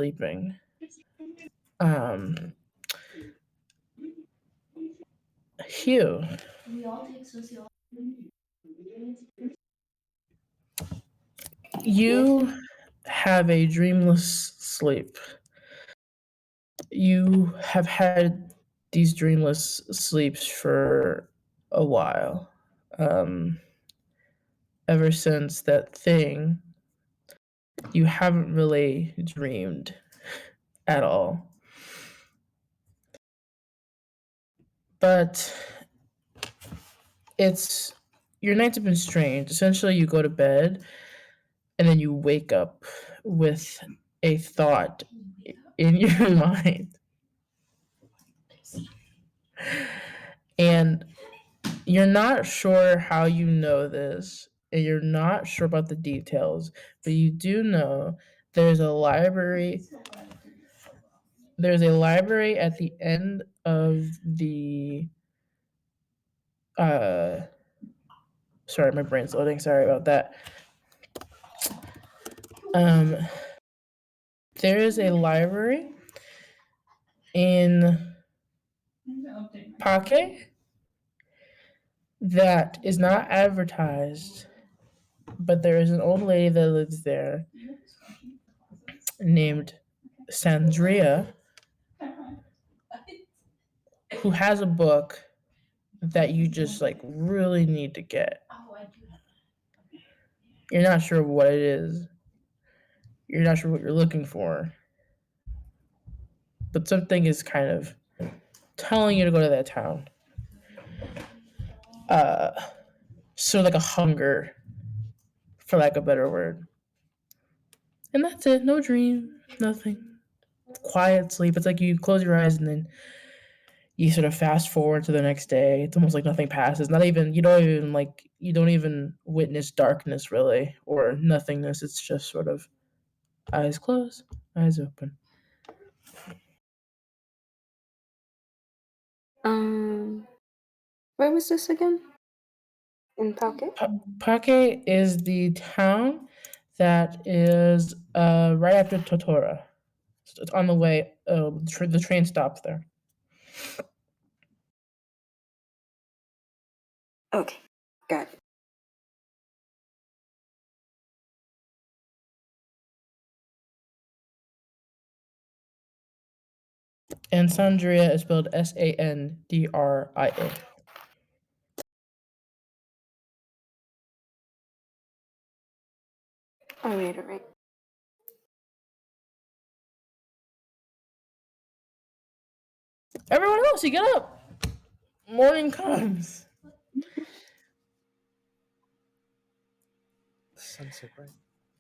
sleeping. Um, Hugh, you have a dreamless sleep. You have had these dreamless sleeps for a while. Um, Ever since that thing, you haven't really dreamed at all. But it's your nights have been strange. Essentially, you go to bed and then you wake up with a thought in your mind. And you're not sure how you know this, and you're not sure about the details, but you do know there's a library there's a library at the end of the uh sorry, my brain's loading, sorry about that. Um there is a library in Pake that is not advertised, but there is an old lady that lives there named Sandria who has a book that you just like really need to get. You're not sure what it is. You're not sure what you're looking for, but something is kind of telling you to go to that town. Uh, so like a hunger, for lack of a better word. And that's it. No dream, nothing. Quiet sleep. It's like you close your eyes and then you sort of fast forward to the next day. It's almost like nothing passes. Not even you don't even witness darkness really or nothingness. It's just sort of eyes closed, eyes open. Um, where was this again? In Phuket? Pake is the town that is right after Totora. So it's on the way. The train stops there. Okay, got it. And Sandria is spelled Sandria. Alright, alright. Everyone else, you get up. Morning comes. Sunset, right?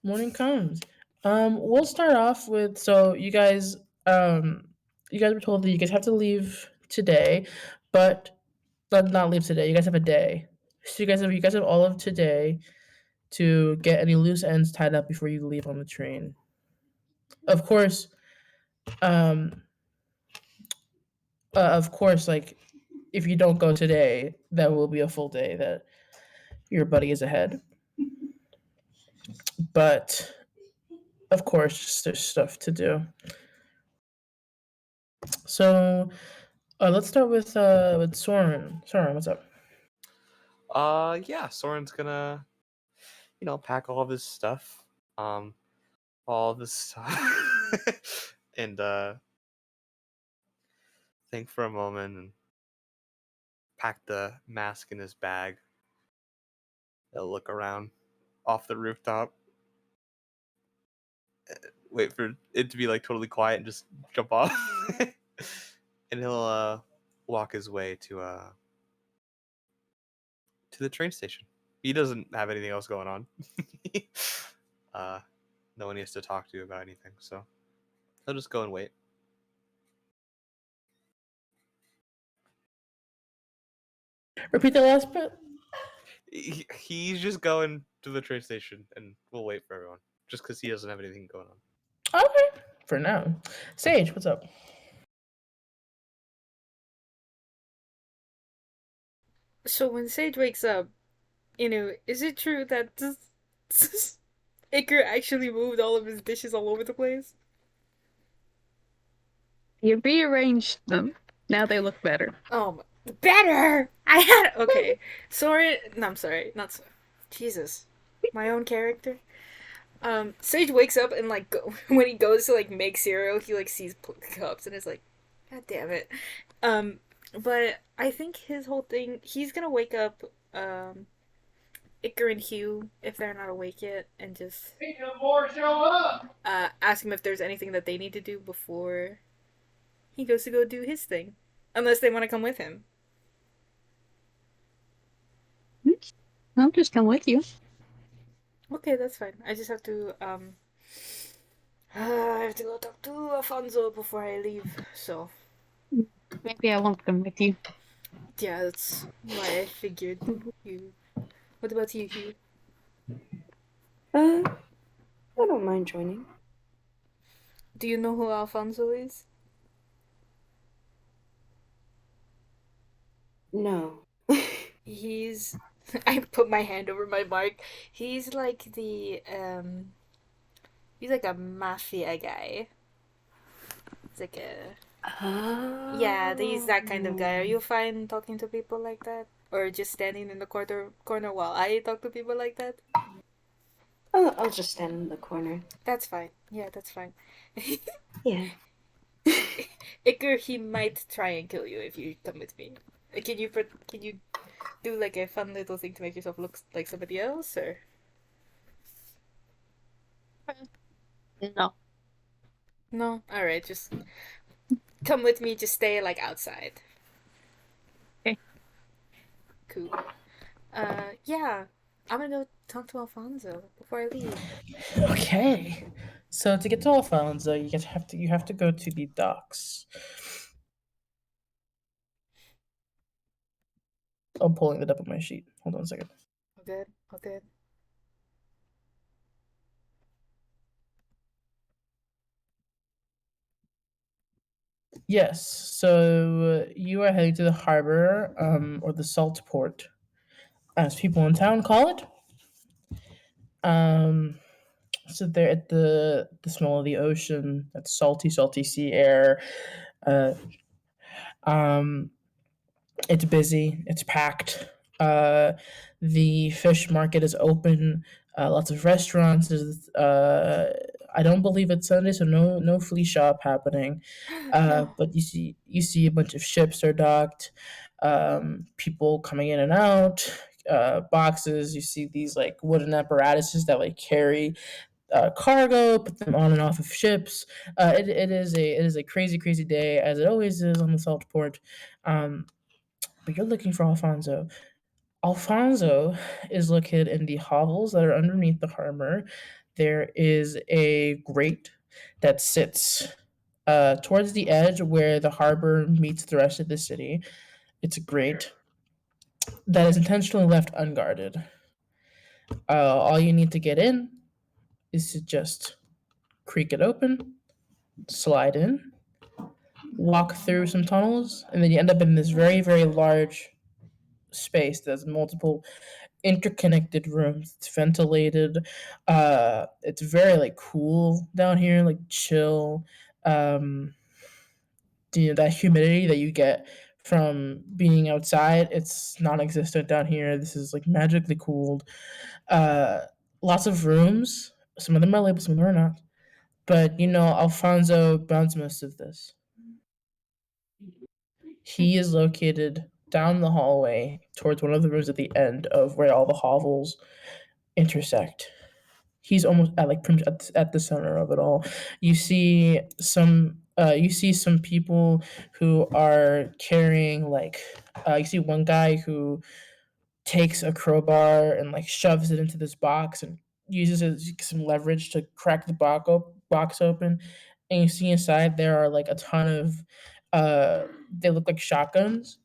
Morning comes. We'll start off with you guys were told that you guys have to leave today, but not leave today. You guys have a day. So you guys have all of today to get any loose ends tied up before you leave on the train. Of course, um, like if you don't go today, that will be a full day that your buddy is ahead. But of course, there's stuff to do. So let's start with Soren. Soren, what's up? Yeah, Soren's gonna, pack all of his stuff. All of his stuff. And think for a moment and pack the mask in his bag. He'll look around off the rooftop. Wait for it to be like totally quiet and just jump off. And he'll walk his way to the train station. He doesn't have anything else going on. uh no one he has to talk to about anything, so he'll just go and wait. Repeat the last bit. He's just going to the train station and we'll wait for everyone just because he doesn't have anything going on. Okay, for now. Sage, what's up? So when Sage wakes up, is it true that this Iker actually moved all of his dishes all over the place? You rearranged them. Now they look better. Oh, better. I had okay. Soren. No, I'm sorry. Not so. Jesus, my own character. Sage wakes up and like when he goes to like make cereal, he like sees cups and is like, God damn it. But I think his whole thing, he's gonna wake up Iker and Hugh if they're not awake yet, and just ask him if there's anything that they need to do before he goes to go do his thing, unless they want to come with him. I'll just come with you. Okay, that's fine. I just have to I have to go talk to Alfonso before I leave. So Maybe I won't come with you. yeah, that's why I figured you. What about you, Hugh? I don't mind joining. Do you know who Alfonso is? No. He's I put my hand over my mark. He's like he's like a mafia guy. It's like a yeah, he's that kind of guy. Are you fine talking to people like that? Or just standing in the corner while I talk to people like that? I'll just stand in the corner. That's fine. Yeah, that's fine. Yeah. Iker, he might try and kill you if you come with me. Can you do like a fun little thing to make yourself look like somebody else, or? No. No? Alright, just come with me, just stay like outside. Okay. Cool. Yeah. I'm gonna go talk to Alfonso before I leave. Okay. So to get to Alfonso, you have to go to the docks. I'm pulling it up on my sheet. Hold on a second. All good? All good? Yes. So you are heading to the harbor, or the salt port, as people in town call it. So they're at the smell of the ocean, that salty sea air. Uh, um, it's busy. It's packed. The fish market is open. Lots of restaurants. I don't believe it's Sunday, so no flea shop happening. No. But you see a bunch of ships are docked. People coming in and out. Boxes. You see these like wooden apparatuses that like carry cargo, put them on and off of ships. It is a crazy day, as it always is on the salt port. But you're looking for Alfonso. Alfonso is located in the hovels that are underneath the harbor. There is a grate that sits towards the edge where the harbor meets the rest of the city. It's a grate that is intentionally left unguarded. All you need to get in is to just creak it open, slide in, walk through some tunnels, and then you end up in this very large space that's multiple interconnected rooms. It's ventilated. It's very like cool down here, like chill. Um, that humidity that you get from being outside, it's non-existent down here. This is like magically cooled. Uh, Lots of rooms. Some of them are labeled, some of them are not. But Alfonso bounds most of this. He is located down the hallway towards one of the rooms at the end of where all the hovels intersect. He's almost at like at the center of it all. You see some people who are carrying like you see one guy who takes a crowbar and like shoves it into this box and uses some leverage to crack the box open. And you see inside there are like a ton of they look like shotguns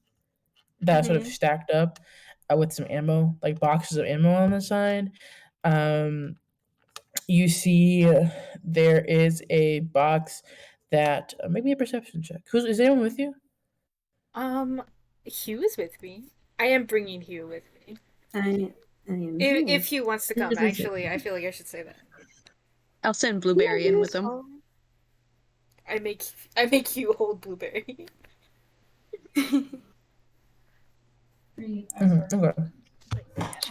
that are sort of stacked up with some ammo, like boxes of ammo on the side. You see there is a box that maybe a perception check. Is anyone with you? Hugh is with me. I am bringing Hugh with me. I am. If Hugh wants to come, This is it. actually, I feel like I should say that. I'll send Blueberry in with them. I make you hold Blueberry. Okay.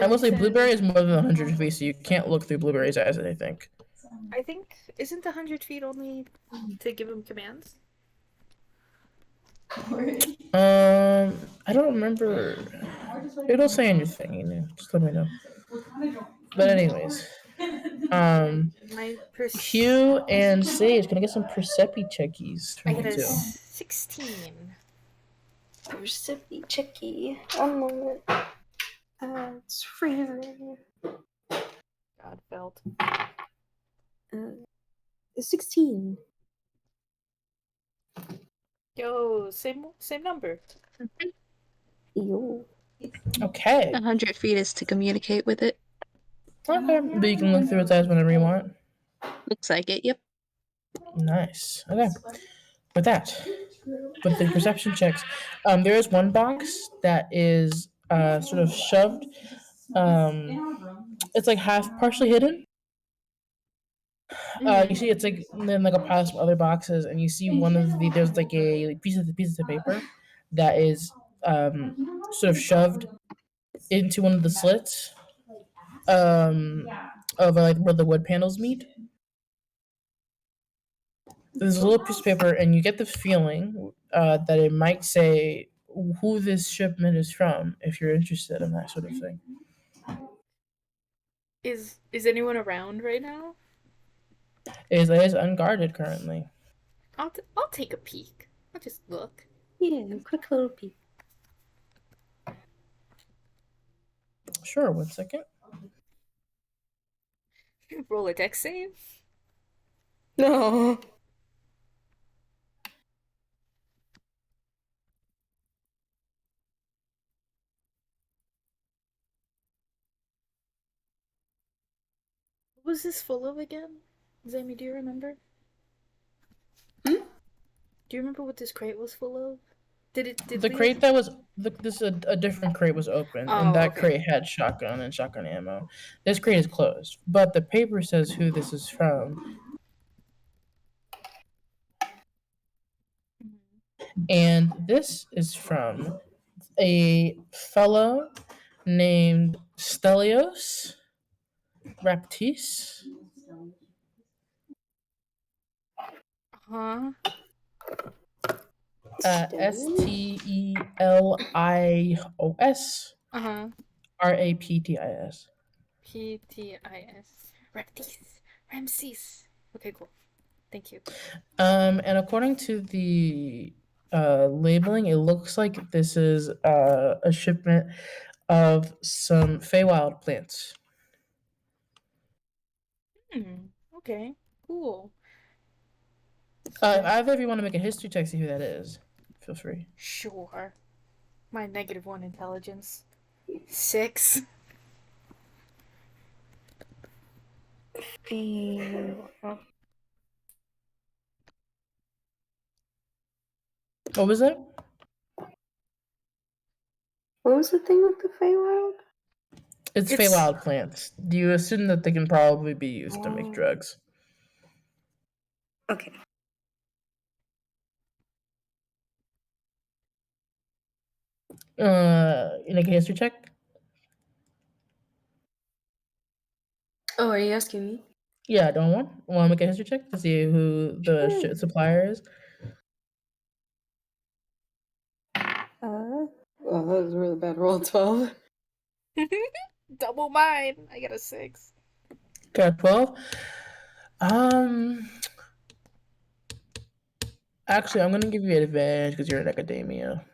I will say Blueberry is more than 100 feet, so you can't look through Blueberry's eyes, I think. I think isn't the 100 feet only to give him commands? I don't remember. It'll say on your thing, you know. Just let me know. But anyways, My Q and Sage, can I get some Percepi checkies I from got you a two? 16. Persepi checky. 1 moment. It's freezing. God felt. 16. Yo, same number. Yo. Okay. 100 feet is to communicate with it. Okay. But you can look through its eyes whenever you want. Looks like it. Yep. Nice. Okay. With that, with the perception checks, there is one box that is sort of shoved. It's like half partially hidden. You see, it's like in like a pile of other boxes, and you see one of there's like a piece of paper that is sort of shoved into one of the slits of like where the wood panels meet. There's a little piece of paper, and you get the feeling that it might say who this shipment is from, if you're interested in that sort of thing. Is anyone around right now? It is unguarded currently. I'll take a peek. I'll just look. Yeah, quick little peek. Sure, 1 second. Roll a dex save. No. What was this full of again? Zami, do you remember? Hmm? Do you remember what this crate was full of? Did The we- crate that was a different crate was open, Oh, and that okay. crate had shotgun and shotgun ammo. This crate is closed, but the paper says who this is from, and this is from a fellow named Stelios Raptis. Huh? Stelios Uh-huh. Raptis. PTIS. Ramses. Okay, cool. Thank you. And according to the labeling, it looks like this is a shipment of some Feywild plants. Okay. Cool. If either of you want to make a history check, see who that is, feel free. Sure. My -1 intelligence. 6. What was it? What was the thing with the Feywild? It's It's- Feywild plants. Do you assume that they can probably be used to make Oh. drugs? Okay. You make a history check? Oh, are you asking me? Yeah, don't want to make a history check to see who the Sure. supplier is? Well, that was a really bad roll. 12. Double mine. I got a 6. Got 12. Actually, I'm gonna give you advantage because you're in academia.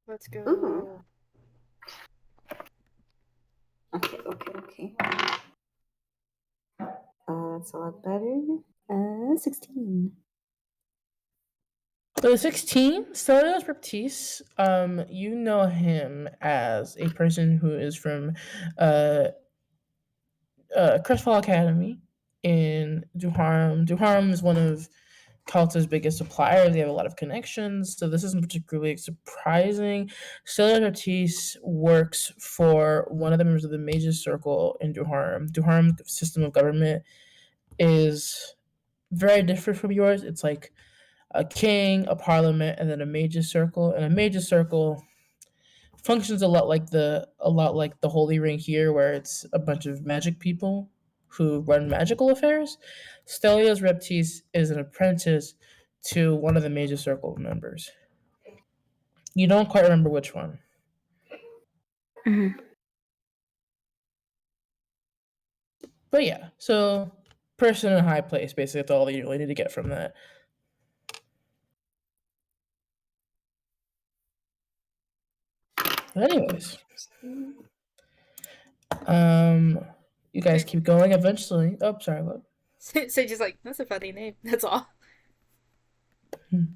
Let's go. Ooh. Okay. That's a lot better. 16. So the 16, Stelios Baptiste, you know him as a person who is from Crestfall Academy in Duharm. Duharm is one of Kalta's biggest suppliers. They have a lot of connections, so this isn't particularly surprising. Stelios Baptiste works for one of the members of the Mages Circle in Duharm. Duharm's system of government is very different from yours. It's like a king, a parliament, and then a mage's circle. And a mage's circle functions a lot like the Holy Ring here, where it's a bunch of magic people who run magical affairs. Stelios Reptis is an apprentice to one of the Mage's Circle members. You don't quite remember which one. Mhm. But yeah, so person in high place, basically, that's all that you really need to get from that. But anyways, you guys keep going. Eventually, oh, sorry, what? Sage is like, that's a funny name. That's all.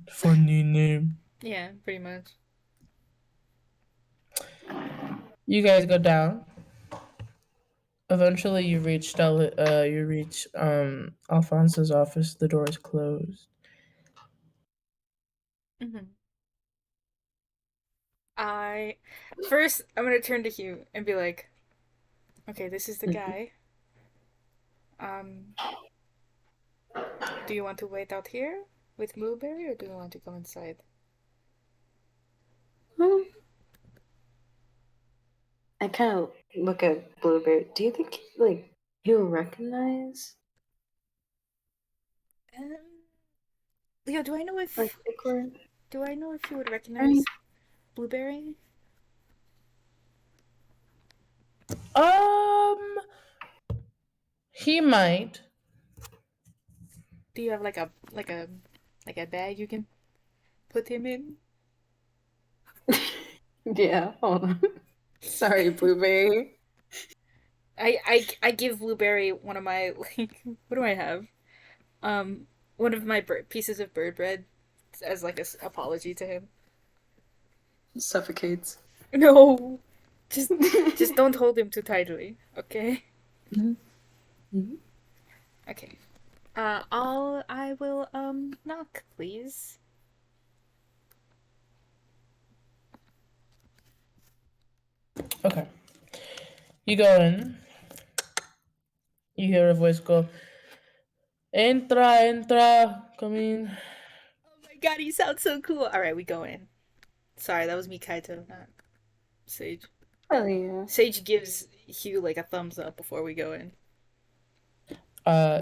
Funny name. Yeah, pretty much. You guys go down. Eventually, you reach Alfonso's office. The door is closed. Mm-hmm. First, I'm gonna turn to Hugh and be like, okay, this is the guy. Do you want to wait out here with Blueberry, or do you want to come inside? I kind of look at Blueberry. Do you think like he'll recognize Leo, do I know if like Ichor? do I know if he would recognize Blueberry? He might. Do you have like a bag you can put him in? Yeah, hold on. Sorry, Blueberry. I give Blueberry one of my like what do I have? One of my pieces of bird bread as like a apology to him. Suffocates. No, just don't hold him too tightly, okay? Mm-hmm. Okay. I will knock, please. Okay. You go in. You hear a voice go, Entra, come in. Oh my god, he sounds so cool. All right, we go in. Sorry, that was me, Kaito, not Sage. Oh yeah. Sage gives Hugh like a thumbs up before we go in.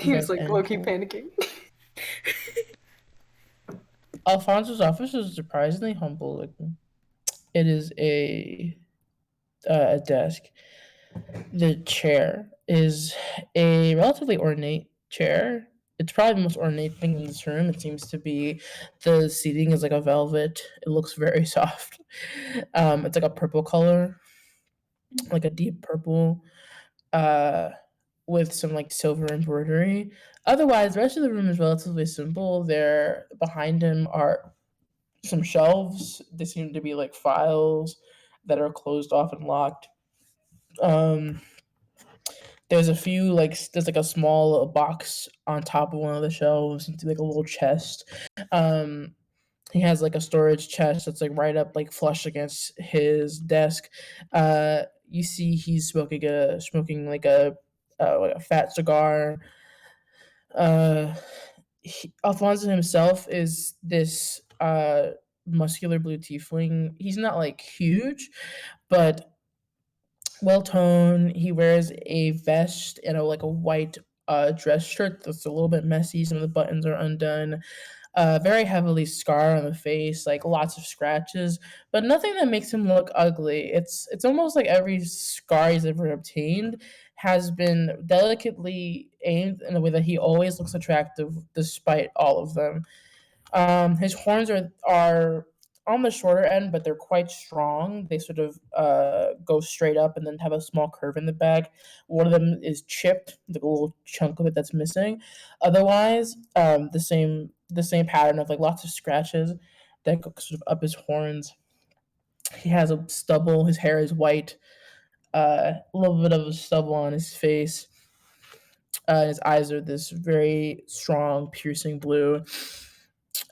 He was guys like enter. low-key panicking. Alfonso's office is surprisingly humble looking. It is a desk. The chair is a relatively ornate chair. It's probably the most ornate thing in this room. It seems to be the seating is like a velvet. It looks very soft. It's like a purple color, like a deep purple, with some like silver embroidery. Otherwise, the rest of the room is relatively simple. There behind him are some shelves. They seem to be like files that are closed off and locked. There's a few there's like a small box on top of one of the shelves into like a little chest. He has like a storage chest that's like right up like flush against his desk. You see he's smoking like a fat cigar. Alfonso himself is this muscular blue tiefling. He's not like huge, but well toned. He wears a vest and a white dress shirt that's a little bit messy. Some of the buttons are undone. Very heavily scarred on the face, like lots of scratches, but nothing that makes him look ugly. It's almost like every scar he's ever obtained has been delicately aimed in a way that he always looks attractive despite all of them. His horns are on the shorter end, but they're quite strong. They sort of go straight up and then have a small curve in the back. One of them is chipped, like a little chunk of it that's missing. Otherwise, the same pattern of like lots of scratches that go sort of up his horns. He has a stubble. His hair is white. A little bit of a stubble on his face. His eyes are this very strong, piercing blue.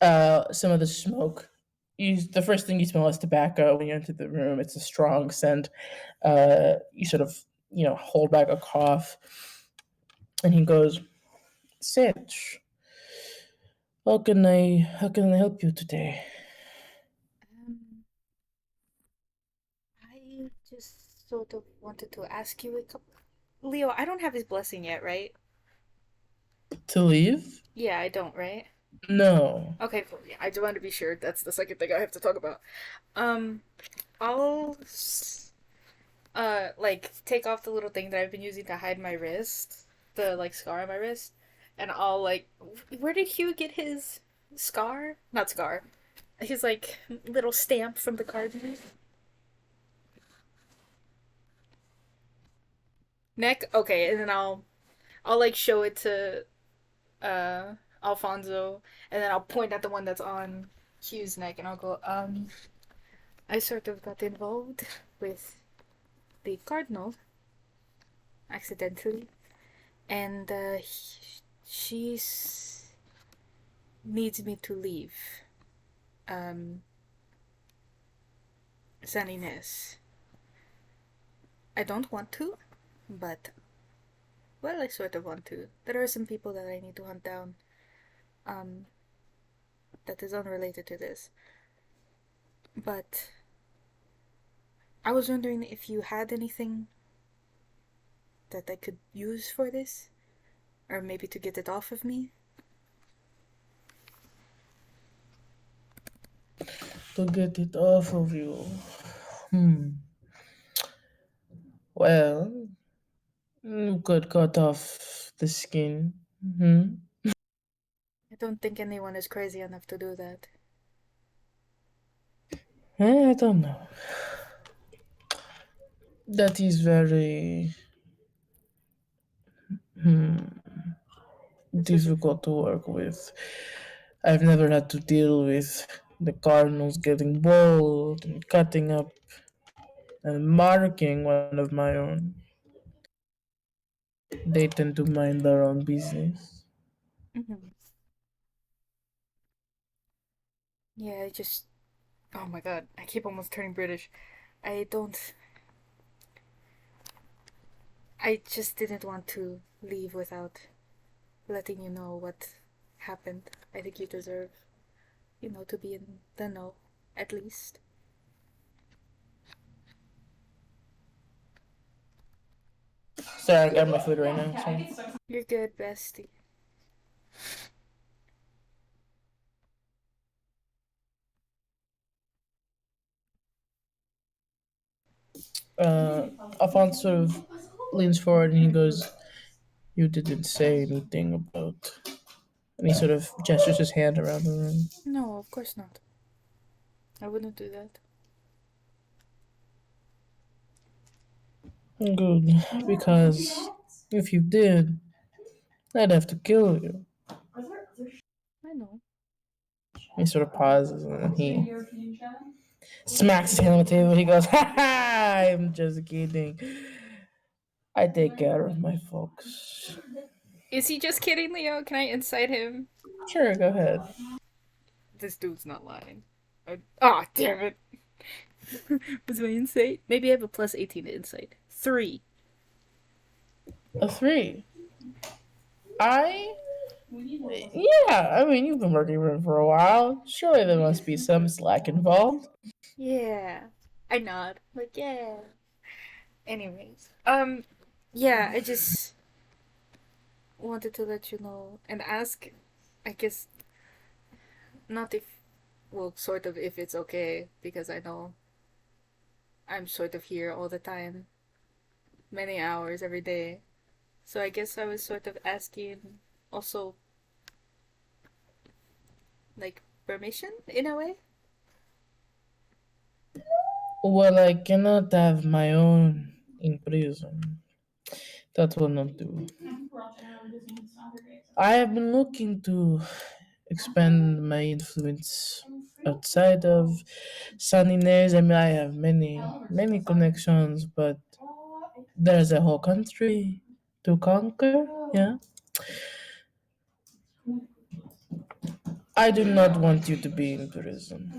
Some of the smoke. The first thing you smell is tobacco when you enter the room. It's a strong scent. You sort of hold back a cough, and he goes, "Sitch, How can I help you today? I just sort of wanted to ask you a couple. Leo, I don't have his blessing yet, right? To leave? Yeah, I don't, right? No. Okay, cool. Yeah, I just wanted to be sure. That's the second thing I have to talk about. Um, I'll like take off the little thing that I've been using to hide my wrist, the like scar on my wrist, and I'll like, where did Hugh get his scar? Not scar. His like little stamp from the card neck. Okay, and then I'll like show it to Alfonso, and then I'll point at the one that's on Hugh's neck, and I'll go, I sort of got involved with the cardinal accidentally, and she's needs me to leave. San Ynez. I don't want to, but well, I sort of want to. There are some people that I need to hunt down. That is unrelated to this. But I was wondering if you had anything that I could use for this, or maybe to get it off of me. To get it off of you. Well, you could cut off the skin. I don't think anyone is crazy enough to do that. I don't know. That is very difficult to work with. I've never had to deal with the Cardinals getting bold and cutting up and marking one of my own. They tend to mind their own business. Mm-hmm. Yeah, I just. Oh my god, I keep almost turning British. I don't. I just didn't want to leave without letting you know what happened. I think you deserve, to be in the know, at least. Sorry, I got my food right now. Sorry. You're good, bestie. Alphonse sort of leans forward and he goes, "You didn't say anything about." And he sort of gestures his hand around the room. No, of course not. I wouldn't do that. Good, because if you did, I'd have to kill you. I know. He sort of pauses and then he smacks his hand on the table. He goes, "Ha ha! I'm just kidding. I take care of my folks." Is he just kidding, Leo? Can I incite him? Sure, go ahead. This dude's not lying. Ah, damn it. Was my insight? Maybe I have a plus 18 to insight. 3. A 3. Yeah, I mean, you've been working with him for a while. Surely there must be some slack involved. Yeah. I nod. Like, yeah. Anyways. Yeah, I just wanted to let you know and ask, I guess, not if, well, sort of if it's okay, because I know I'm sort of here all the time, many hours every day. So I guess I was sort of asking also, like, permission in a way? Well, I cannot have my own in prison. That will not do. I have been looking to expand my influence outside of San Ynez. I mean, I have many connections, but there's a whole country to conquer. Yeah. I do not want you to be in prison.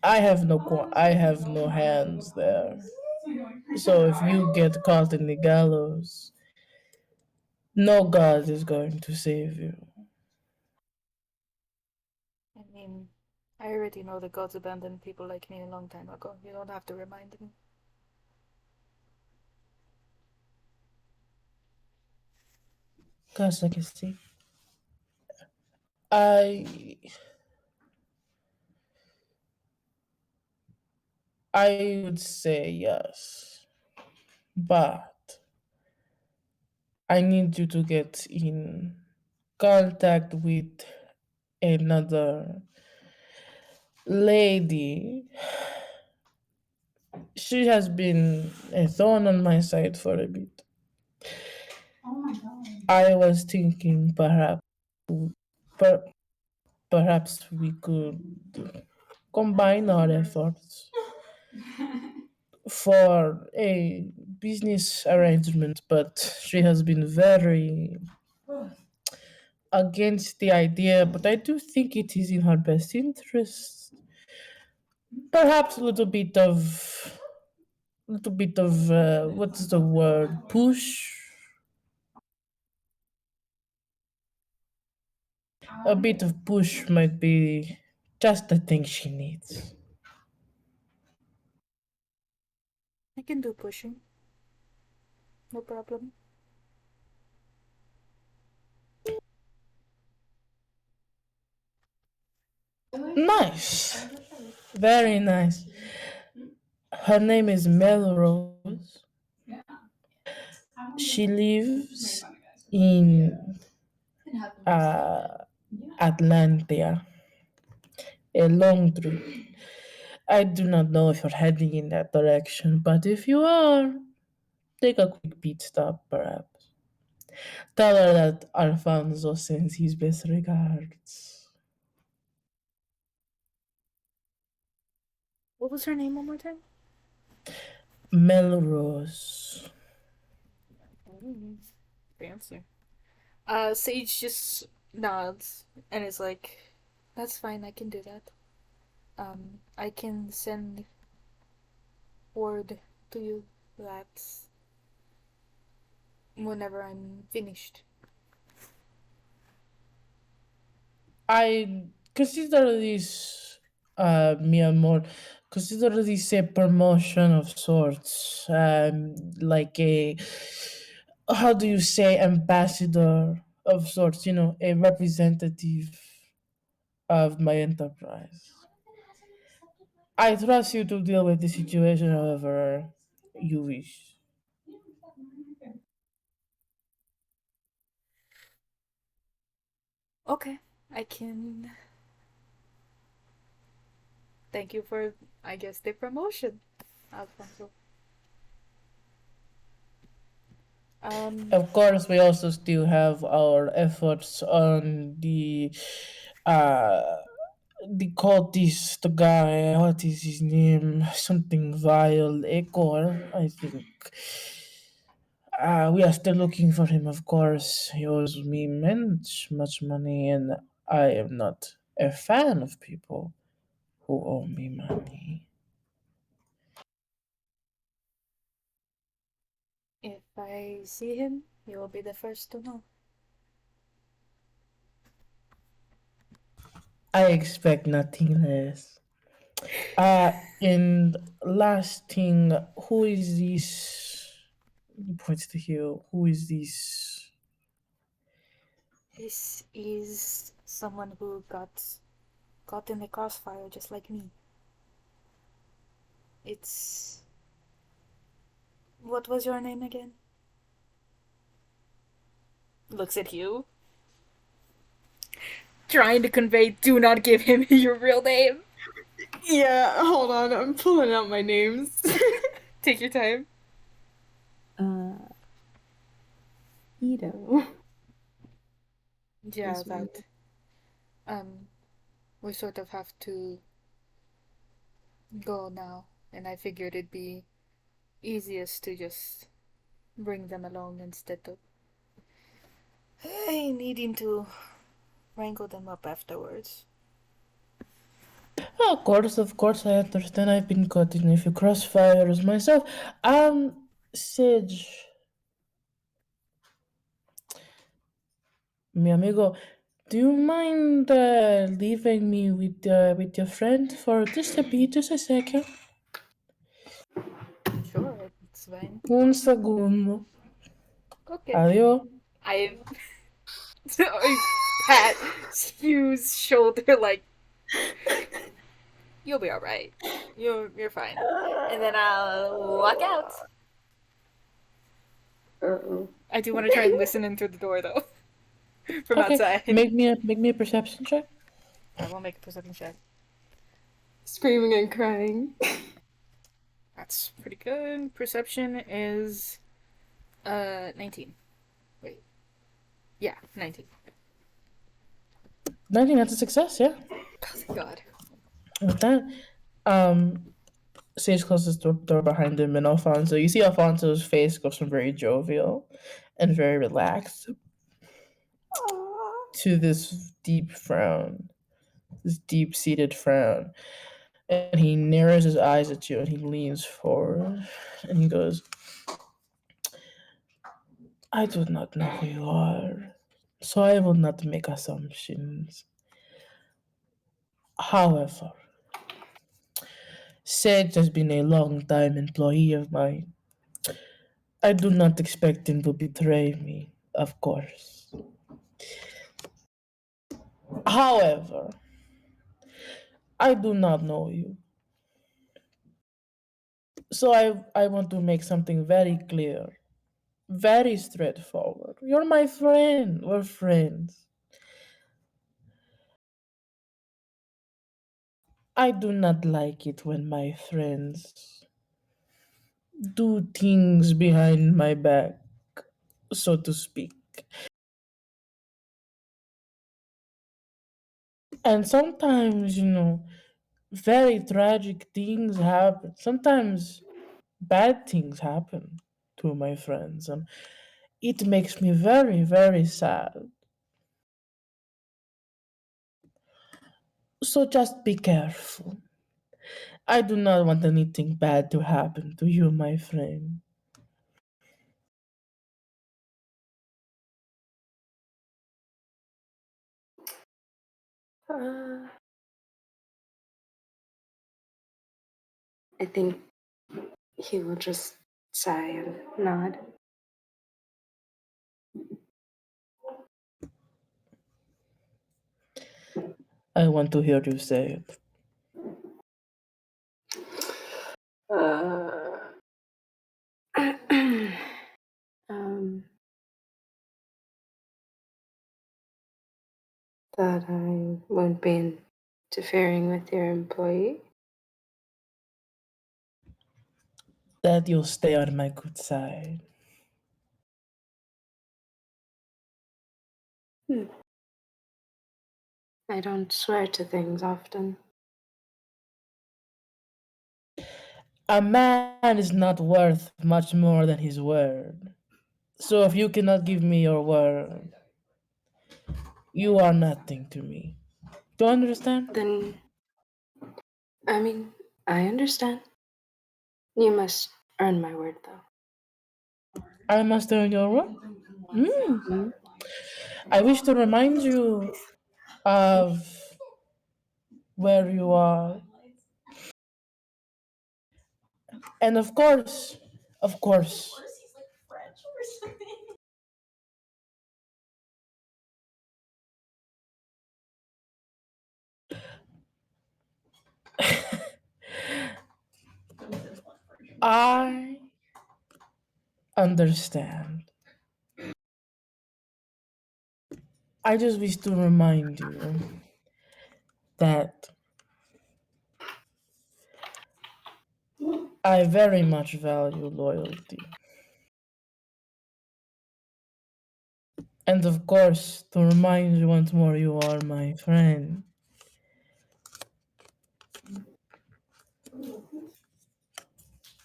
I have no hands there. So if you get caught in the gallows, no God is going to save you. I mean, I already know the gods abandoned people like me a long time ago. You don't have to remind me. Gosh, I can see. I I would say yes, but I need you to get in contact with another lady. She has been a thorn on my side for a bit. I was thinking per, perhaps we could combine our efforts for a business arrangement, but she has been very against the idea. But I do think it is in her best interest. Perhaps a little bit of what's the word? Push. A bit of push might be just the thing she needs. I can do pushing. No problem. Nice. Very nice. Her name is Melrose. She lives in uh, Atlantia, a long trip. I do not know if you're heading in that direction, but if you are, take a quick pit stop, perhaps. Tell her that Alfonso sends his best regards. What was her name one more time? Melrose. Fancy. Sage just nods and is like, "That's fine. I can do that. I can send word to you that whenever I'm finished." I consider this, mi amor, consider this a promotion of sorts. Like how do you say, ambassador of sorts, a representative of my enterprise. I trust you to deal with the situation however you wish. Okay, I can. Thank you for, I guess, the promotion, Alfonso. Of course, we also still have our efforts on uh, the cultist guy. What is his name? Something vile. Ecor, I think. We are still looking for him, of course. He owes me much money, and I am not a fan of people who owe me money. If I see him, you will be the first to know. I expect nothing less. And last thing, who is this? He points to Hugh. Who is this? This is someone who got caught in the crossfire just like me. It's. What was your name again? Looks at you. Trying to convey, do not give him your real name. Yeah, hold on. I'm pulling out my names. Take your time. Ito. Yeah, Yes, ma'am. that. We sort of have to go now, and I figured it'd be easiest to just bring them along instead of needing to wrangle them up afterwards. Of course, I understand. I've been caught in a few crossfires myself. Sage, mi amigo, Do you mind leaving me with your friend for just a second? Sure, it's fine. Un segundo. Okay. Adiós. I pat Hugh's shoulder like you'll be all right. You're fine. And then I'll walk out. Uh-oh. I do want to try and listen in through the door though, from Okay, outside. make me a perception check. I will make a perception check. Screaming and crying. That's pretty good. Perception is 19. Wait. Yeah, 19. 19, that's a success, yeah. Oh, thank God. With that, Sage closes the door behind him, and Alfonso, you see Alfonso's face goes from very jovial and very relaxed to this deep frown, this deep-seated frown. And he narrows his eyes at you and he leans forward and he goes, I do not know who you are, so I will not make assumptions. However, Sage has been a long time employee of mine. I do not expect him to betray me, of course. However, I do not know you. So I want to make something very clear, very straightforward. You're my friend. We're friends. I do not like it when my friends do things behind my back, so to speak. And sometimes, very tragic things happen. Sometimes bad things happen to my friends, and it makes me very, very sad. So just be careful. I do not want anything bad to happen to you, my friend. Uh, I think he will just sigh and nod. I want to hear you say it. Uh, um, that I won't be interfering with your employee. That you'll stay on my good side. I don't swear to things often. A man is not worth much more than his word. So if you cannot give me your word, you are nothing to me. Do you understand? Then, I mean, I understand. You must earn my word, though. I must earn your word. Hmm? I wish to remind you of where you are. And of course, I understand. I just wish to remind you that I very much value loyalty. And of course, to remind you once more, you are my friend.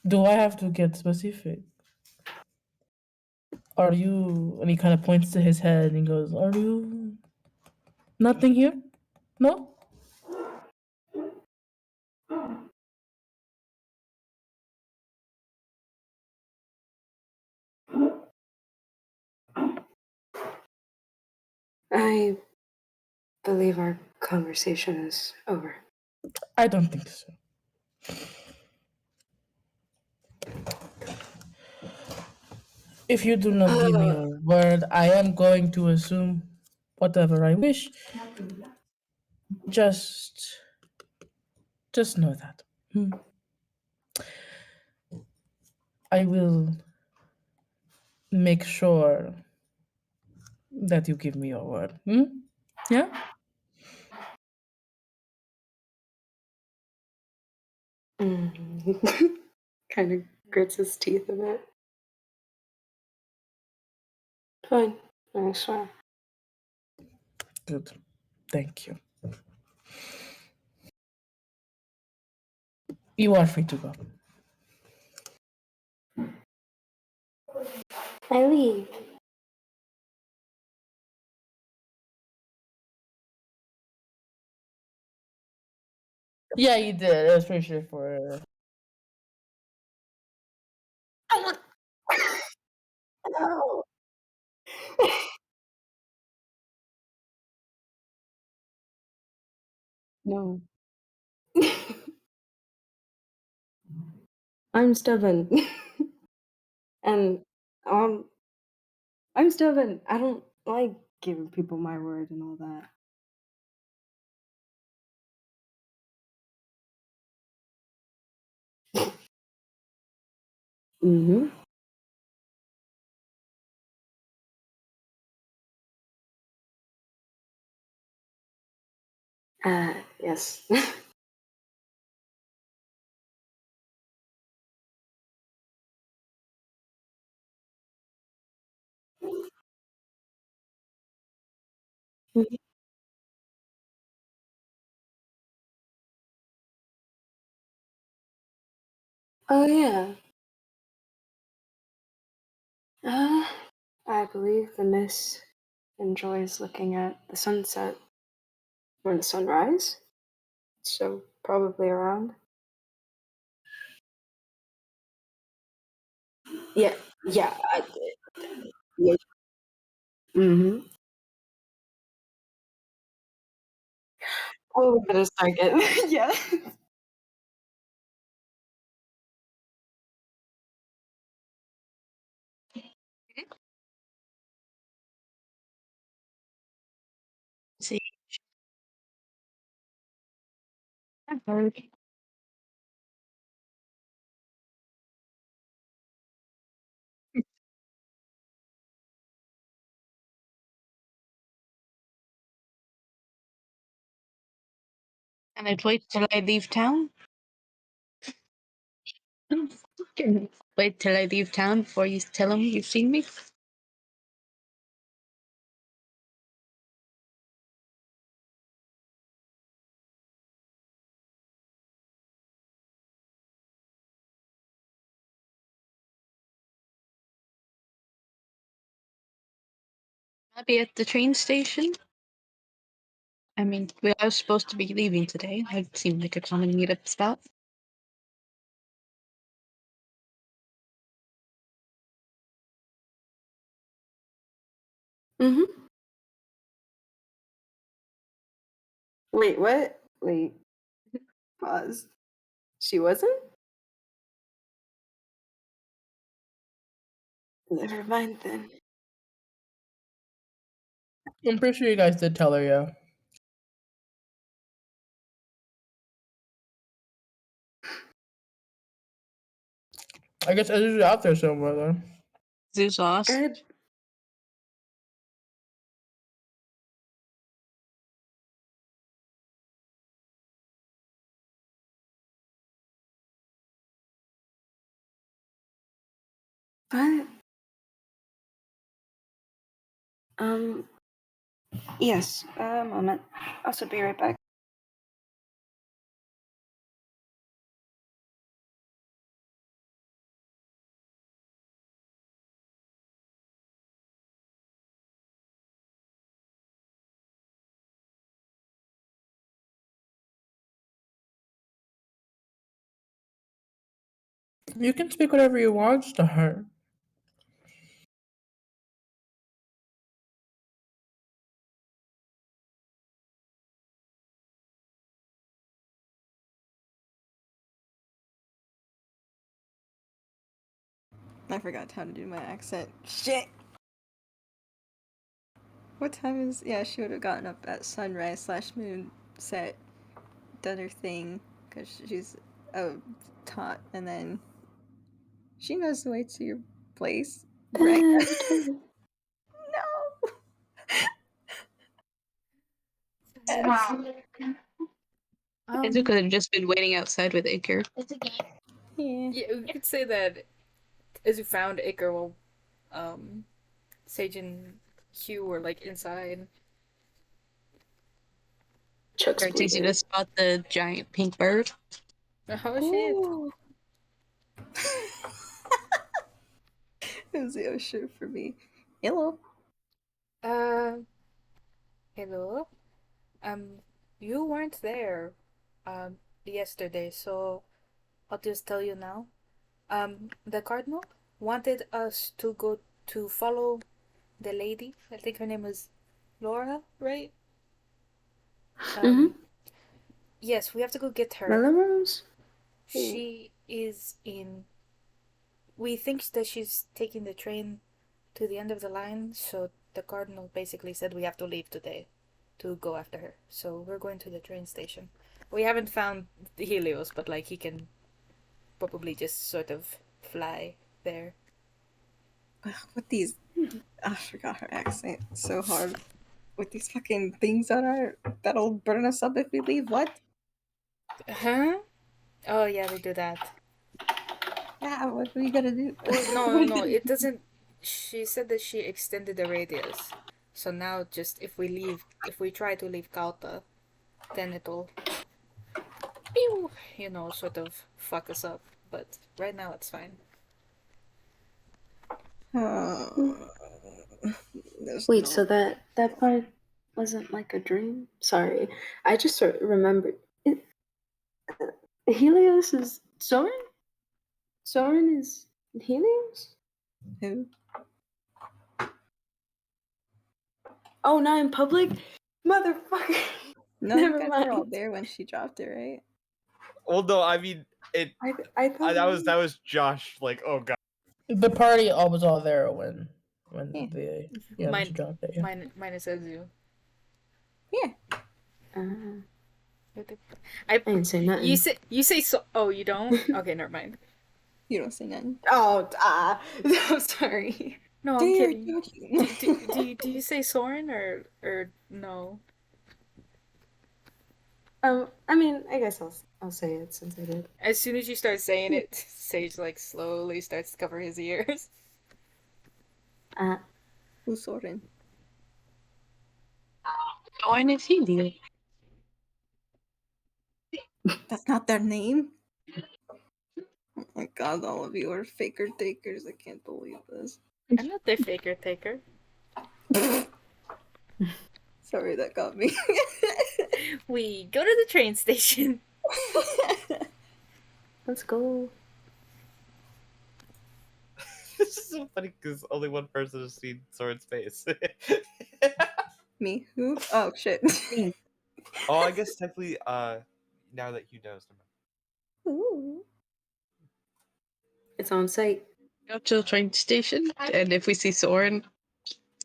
Do I have to get specific? Are you. And he kind of points to his head and he goes, Are you. Nothing here? No? I believe our conversation is over. I don't think so. If you do not give me your word, I am going to assume whatever I wish. Just, just know that. I will make sure that you give me your word. Yeah? Kind of grits his teeth a bit. Fine, I swear. Good. Thank you. You are free to go. I leave. Yeah, you did. It was pretty sure for. No. No. I'm stubborn. And um I'm stubborn. I don't like giving people my word and all that. Mm-hmm. Yes. Mhm. Oh yeah. Uh, I believe the miss enjoys looking at the sunset or the sunrise. So probably around. Yeah. Yeah. Yeah. Mm-hmm. Oh, we better start getting. Yeah. See, I've heard. And I'd wait till I leave town. Wait till I leave town before you tell them you've seen me. I'll be at the train station. I mean, we are supposed to be leaving today. It seemed like a common meetup spot. Mm-hmm. Wait, what? Wait, pause. She wasn't? Never mind then. I'm pretty sure you guys did tell her, yeah. I guess Ezra's out there somewhere, then. Zeus lost. Ed, but um, yes. A moment. Also, be right back. You can speak whatever you want to her. I forgot how to do my accent. Shit! What time is... Yeah, she would have gotten up at sunrise/moonset, done her thing, because she's a tot, and then she knows the way to your place, right? No! Ezu could have just been waiting outside with Iker. Yeah. Yeah, we could say that as you found Iker while Sage and Q were like inside. Chuck's It's easy to bleeding. spot the giant pink bird. Oh shit. Ooh. It was the shoe for me. Hello. Hello. You weren't there yesterday, so I'll just tell you now. The cardinal wanted us to go to follow the lady. I think her name is Laura, right? Mhm. Yes, we have to go get her. Melrose? She is in. We think that she's taking the train to the end of the line, so the cardinal basically said we have to leave today to go after her. So we're going to the train station. We haven't found Helios, but like he can probably just sort of fly there. With these... I forgot her accent. So hard. With these fucking things that'll burn us up if we leave. What? Huh? Oh yeah, they do that. Yeah, what are you gonna do? Well, no, it doesn't. She said that she extended the radius. So now just if we try to leave Kauta, then it'll, pew, sort of fuck us up. But right now it's fine. Wait, so that part wasn't like a dream? Sorry, I just remembered. Helios is Soren? Soren is Helios? Who? Oh, not in public? Motherfucker. No, you Never guys were all mind. there when she dropped it, right? Well, no, I mean it. I thought That was Josh. Like, oh god. The party was all there when Yeah. the Mine- she dropped it. Yeah. Minus Ezu. Yeah. I didn't say nothing. you say so. Oh, you don't? Okay, never mind. You don't say nothing. Oh, I'm sorry. No, I'm Dear kidding. Yogi. Do you say Soren or no? I mean, I guess I'll say it since I did. As soon as you start saying it, Sage like slowly starts to cover his ears. Who's Soren? Join is Helios. That's not their name? Oh my god, all of you are faker takers. I can't believe this. I'm not their faker taker. Sorry, that got me. We go to the train station. Let's go. This is so funny because only one person has seen Soren's face. Me? Who? Oh shit. Oh, I guess technically, now that Hugh knows. Ooh. It's on site. Go to the train station, and if we see Soren,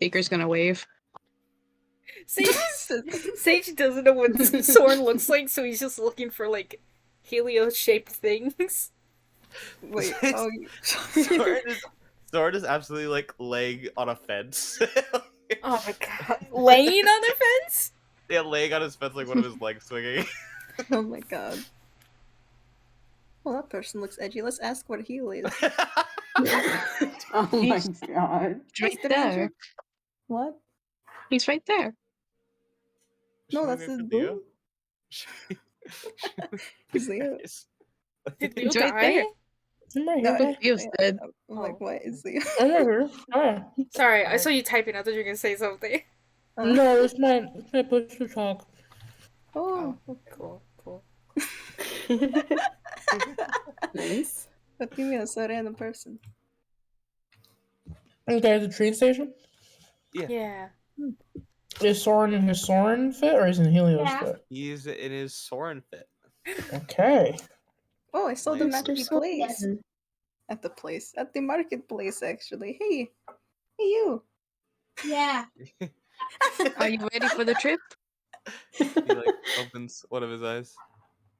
Iker's gonna wave. Sage doesn't know what Soren looks like, so he's just looking for like Helios-shaped things. Wait, oh, Soren is absolutely like laying on a fence. Oh my god. Laying on the fence? Yeah, laying on his fence like one of his legs swinging. oh my god. Well, that person looks edgy. Let's ask what heel is. Oh my He's- god. Right Mr. there. Major? What? He's right there. No, Should we that's wait his for Leo? boo. Should He's Leo. Did He's Leo right die? there. I'm right No, here. Leo's dead. I'm like, what is Leo? I'm right here. Oh. Sorry, I saw you typing. I thought you were gonna say something. No, it's my push to talk. Oh. Cool. Nice. What do you mean? It's a random person. Okay, the train station. Yeah. Is Soren in his Soren fit or is he in Helios fit? He's in his Soren fit. Okay. Oh, I saw the Nice. matchy place. at the place, at the marketplace. Actually, hey, you. Yeah. Are you ready for the trip? He like opens one of his eyes,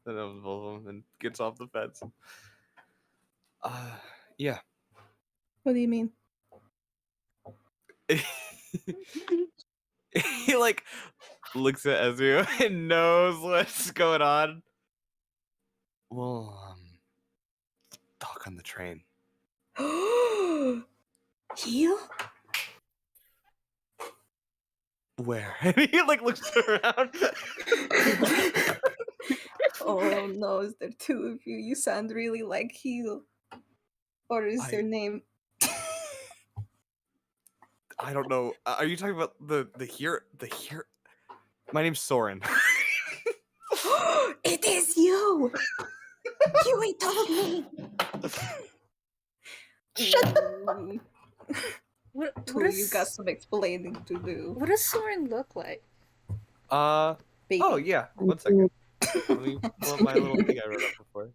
then opens both of them, and gets off the fence. Yeah. What do you mean? He like looks at Ezreal and knows what's going on. Well, talk on the train. Heal? Where? And he like looks around. Oh no, is there two of you? You sound really like Heal. Or is I- their name? I don't know. Are you talking about the here? My name's Soren. It is you! You ain't told me! Shut up! What Two, is, you got some explaining to do. what does Soren look like? Baby. Oh yeah. 1 second. Let me pull up my little thing I wrote up before.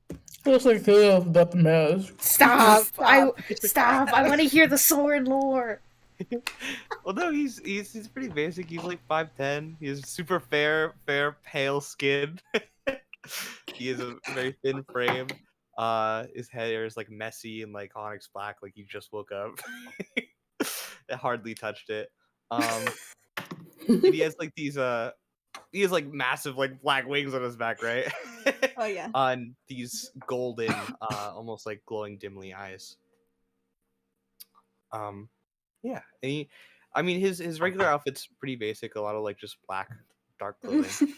Looks like Cleo with the mask. Stop! Stop. Stop! I want to hear the Soren lore. Well, no, he's pretty basic. He's like 5'10". He has super fair, pale skin. He has a very thin frame. His hair is like messy and like onyx black, like he just woke up. It hardly touched it. And he has like these he has like massive like black wings on his back, right? Oh yeah. On these golden, almost like glowing dimly eyes. Yeah, and I mean his regular outfit's pretty basic. A lot of like just black, dark clothing.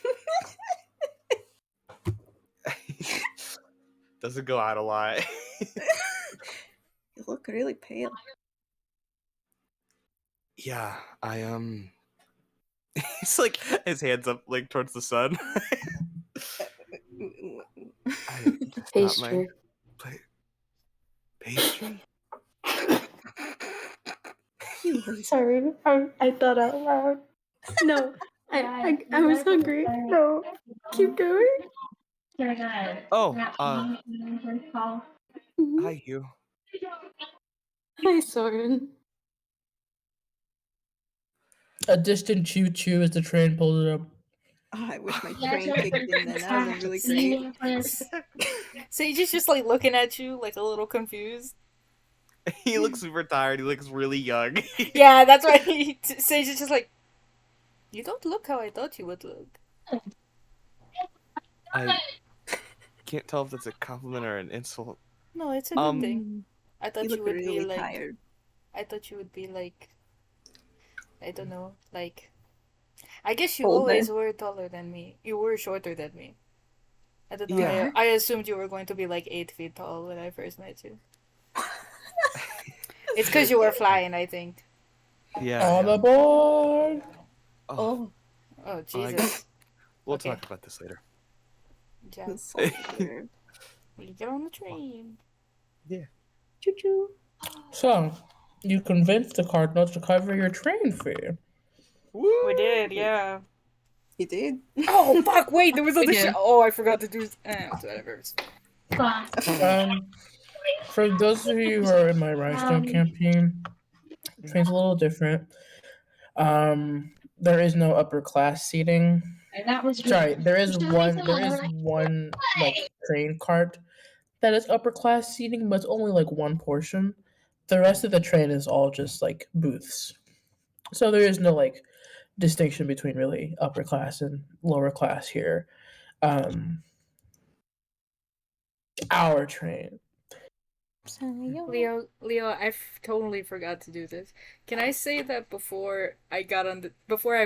Doesn't go out a lot. You look really pale. Yeah, he's like his hands up like towards the sun. Pastry. Pastry. Sorry, I thought out loud. No, I was hungry. No, keep going. Oh, Mhm. hi Hugh. Hi, Soren. A distant choo choo as the train pulls up. Oh, I wish my train kicked in then. That would have been really great. Sage is just like looking at you, like a little confused. He looks super tired. He looks really young. Yeah, that's why Sage is just like, you don't look how I thought you would look. I can't tell if that's a compliment or an insult. No, it's a good thing. I thought You you look would really be like. tired. I thought you would be like. I don't know, like. I guess you Older. always were taller than me. You were shorter than me. I don't know. Yeah. I assumed you were going to be like 8 feet tall when I first met you. It's because you were flying, I think. Yeah. On the board! Oh, Oh, Jesus. we'll okay. talk about this later. Yeah. That's so weird. We get on the train. Choo choo. So, you convinced the Cardinals to cover your train fare. We did, yeah. He did. Oh, fuck, wait, there was other did. shit. Oh, I forgot to do. Whatever. For those of you who are in my Rhinestone campaign, the train's a little different. There is no upper class seating. Sorry, there is one like train cart that is upper class seating, but it's only like one portion. The rest of the train is all just like booths. So there is no like distinction between really upper class and lower class here. Our train. Leo, I totally forgot to do this. Can I say that before I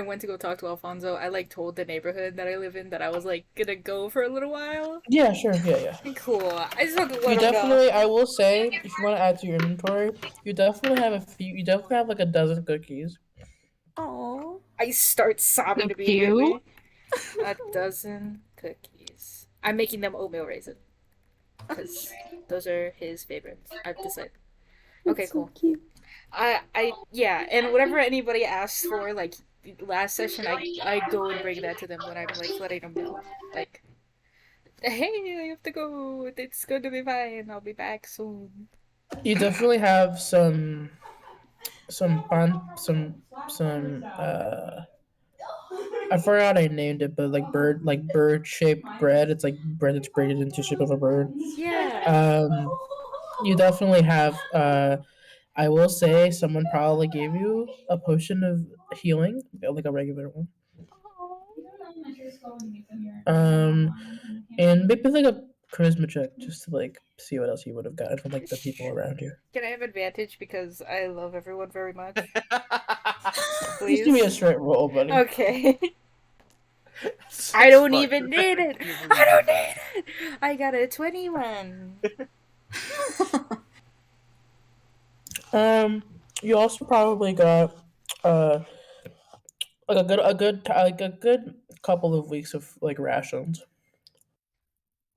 went to go talk to Alfonso, I like told the neighborhood that I live in that I was like gonna go for a little while? Yeah, sure, yeah. Cool. I just want to You let him know. definitely, I will say, if you want to add to your inventory, you definitely have like a dozen cookies. Oh. I start sobbing So immediately. A dozen cookies. I'm making them oatmeal raisin. Because those are his favorites. I've decided. Okay, cool. Cute. Yeah, and whatever anybody asks for, like, last session, I go and bring that to them when I'm, like, letting them know. Like, hey, I have to go. It's going to be fine. I'll be back soon. You definitely have some I forgot I named it, but like bird shaped bread. It's like bread that's braided into shape of a bird. Yeah. You definitely have I will say someone probably gave you a potion of healing, like a regular one. And maybe like a charisma check just to like see what else you would have gotten from like the people around you. Can I have advantage because I love everyone very much? Just give me a Please. straight roll, buddy. Okay. So I don't smart. even need it. Can't believe I don't you need it. I got a 21. You also probably got like a good couple of weeks of like rations.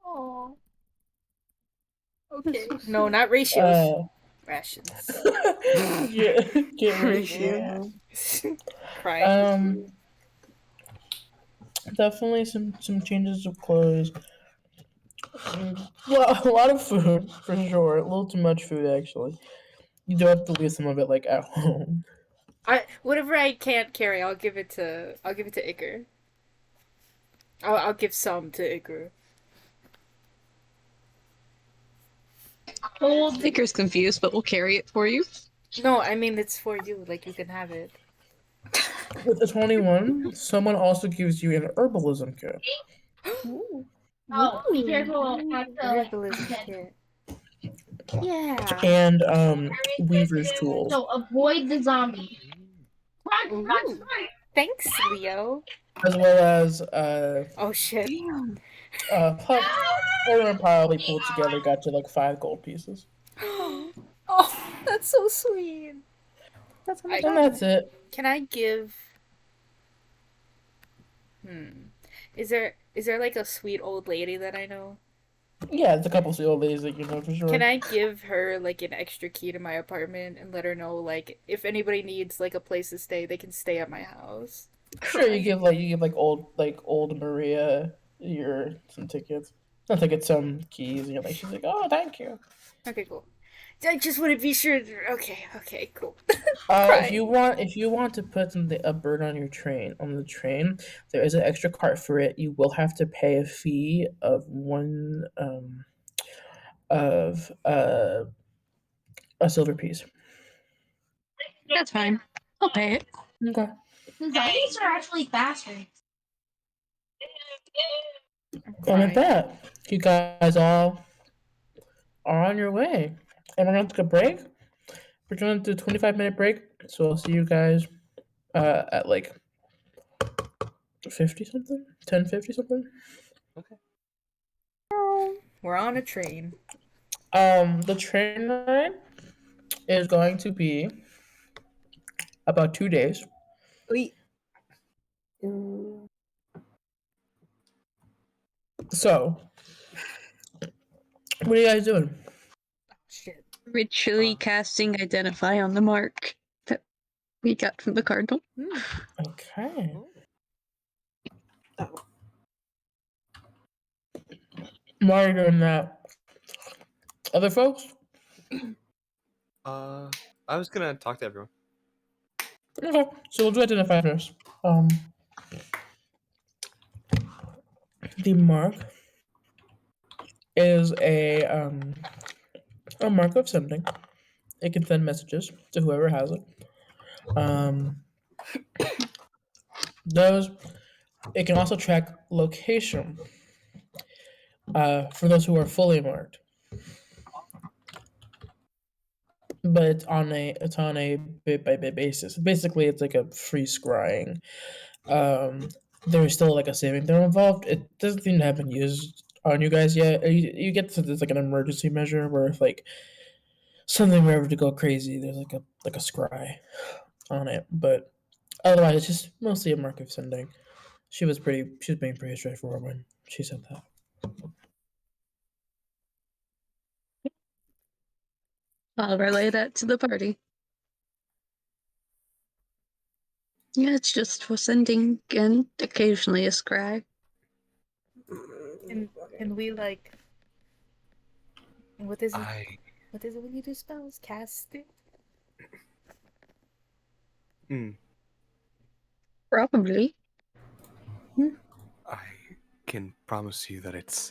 Oh. Okay. No, not ratios. Rations. Get Ratio. Crying. Definitely some changes of clothes. Well, a lot of food for sure. A little too much food actually. You do have to leave some of it like at home. Whatever I can't carry, I'll give it to Iker. I'll give some to Iker. Dicker's confused, but we'll carry it for you. No, I mean it's for you. Like you can have it. With the 21, someone also gives you an herbalism kit. Ooh. Oh, be careful. Herbalism kit. Yeah. And weaver's tools. So avoid the zombie. Ooh. Thanks, Leo. As well as Oh shit. Damn. Pup, everyone probably pulled together got you like 5 gold pieces. Oh, that's so sweet. That's I- And that's it. Can I give? Is there like a sweet old lady that I know? Yeah, it's a couple of old ladies that you know for sure. Can I give her like an extra key to my apartment and let her know like if anybody needs like a place to stay, they can stay at my house? Sure, you give old Maria some tickets. Not tickets, some keys, and she's like, oh, thank you. Okay, cool. I just want to be sure. Okay, cool. If you want to put a bird on the train, there is an extra cart for it. You will have to pay a fee of a silver piece. That's fine. I'll pay it. Okay. The zombies are actually faster. And with that, you guys all are on your way. And we're going to take a break. We're going to do a 25-minute break. So I'll see you guys at like 50 something? 10:50 something? We're on a train. The train ride is going to be about 2 days. Wait. Ooh. So, what are you guys doing? Shit. Ritually casting Identify on the mark that we got from the Cardinal. Okay. Why are you doing that? Other folks? I was gonna talk to everyone. Okay, so we'll do Identify first. The mark is a mark of sending. It can send messages to whoever has it. It can also track location for those who are fully marked. But it's on a bit by bit basis. Basically, it's like a free scrying. There's still like a saving throw involved. It doesn't seem to have been used on you guys yet. You get to this like an emergency measure where if like something were ever to go crazy, there's like a scry on it. But otherwise, it's just mostly a mark of sending. She was being pretty straightforward when she said that. I'll relay that to the party. Yeah, it's just for sending and occasionally a scry. And we like. What is it? What is it when you do spells? Cast it? Probably. I can promise you that it's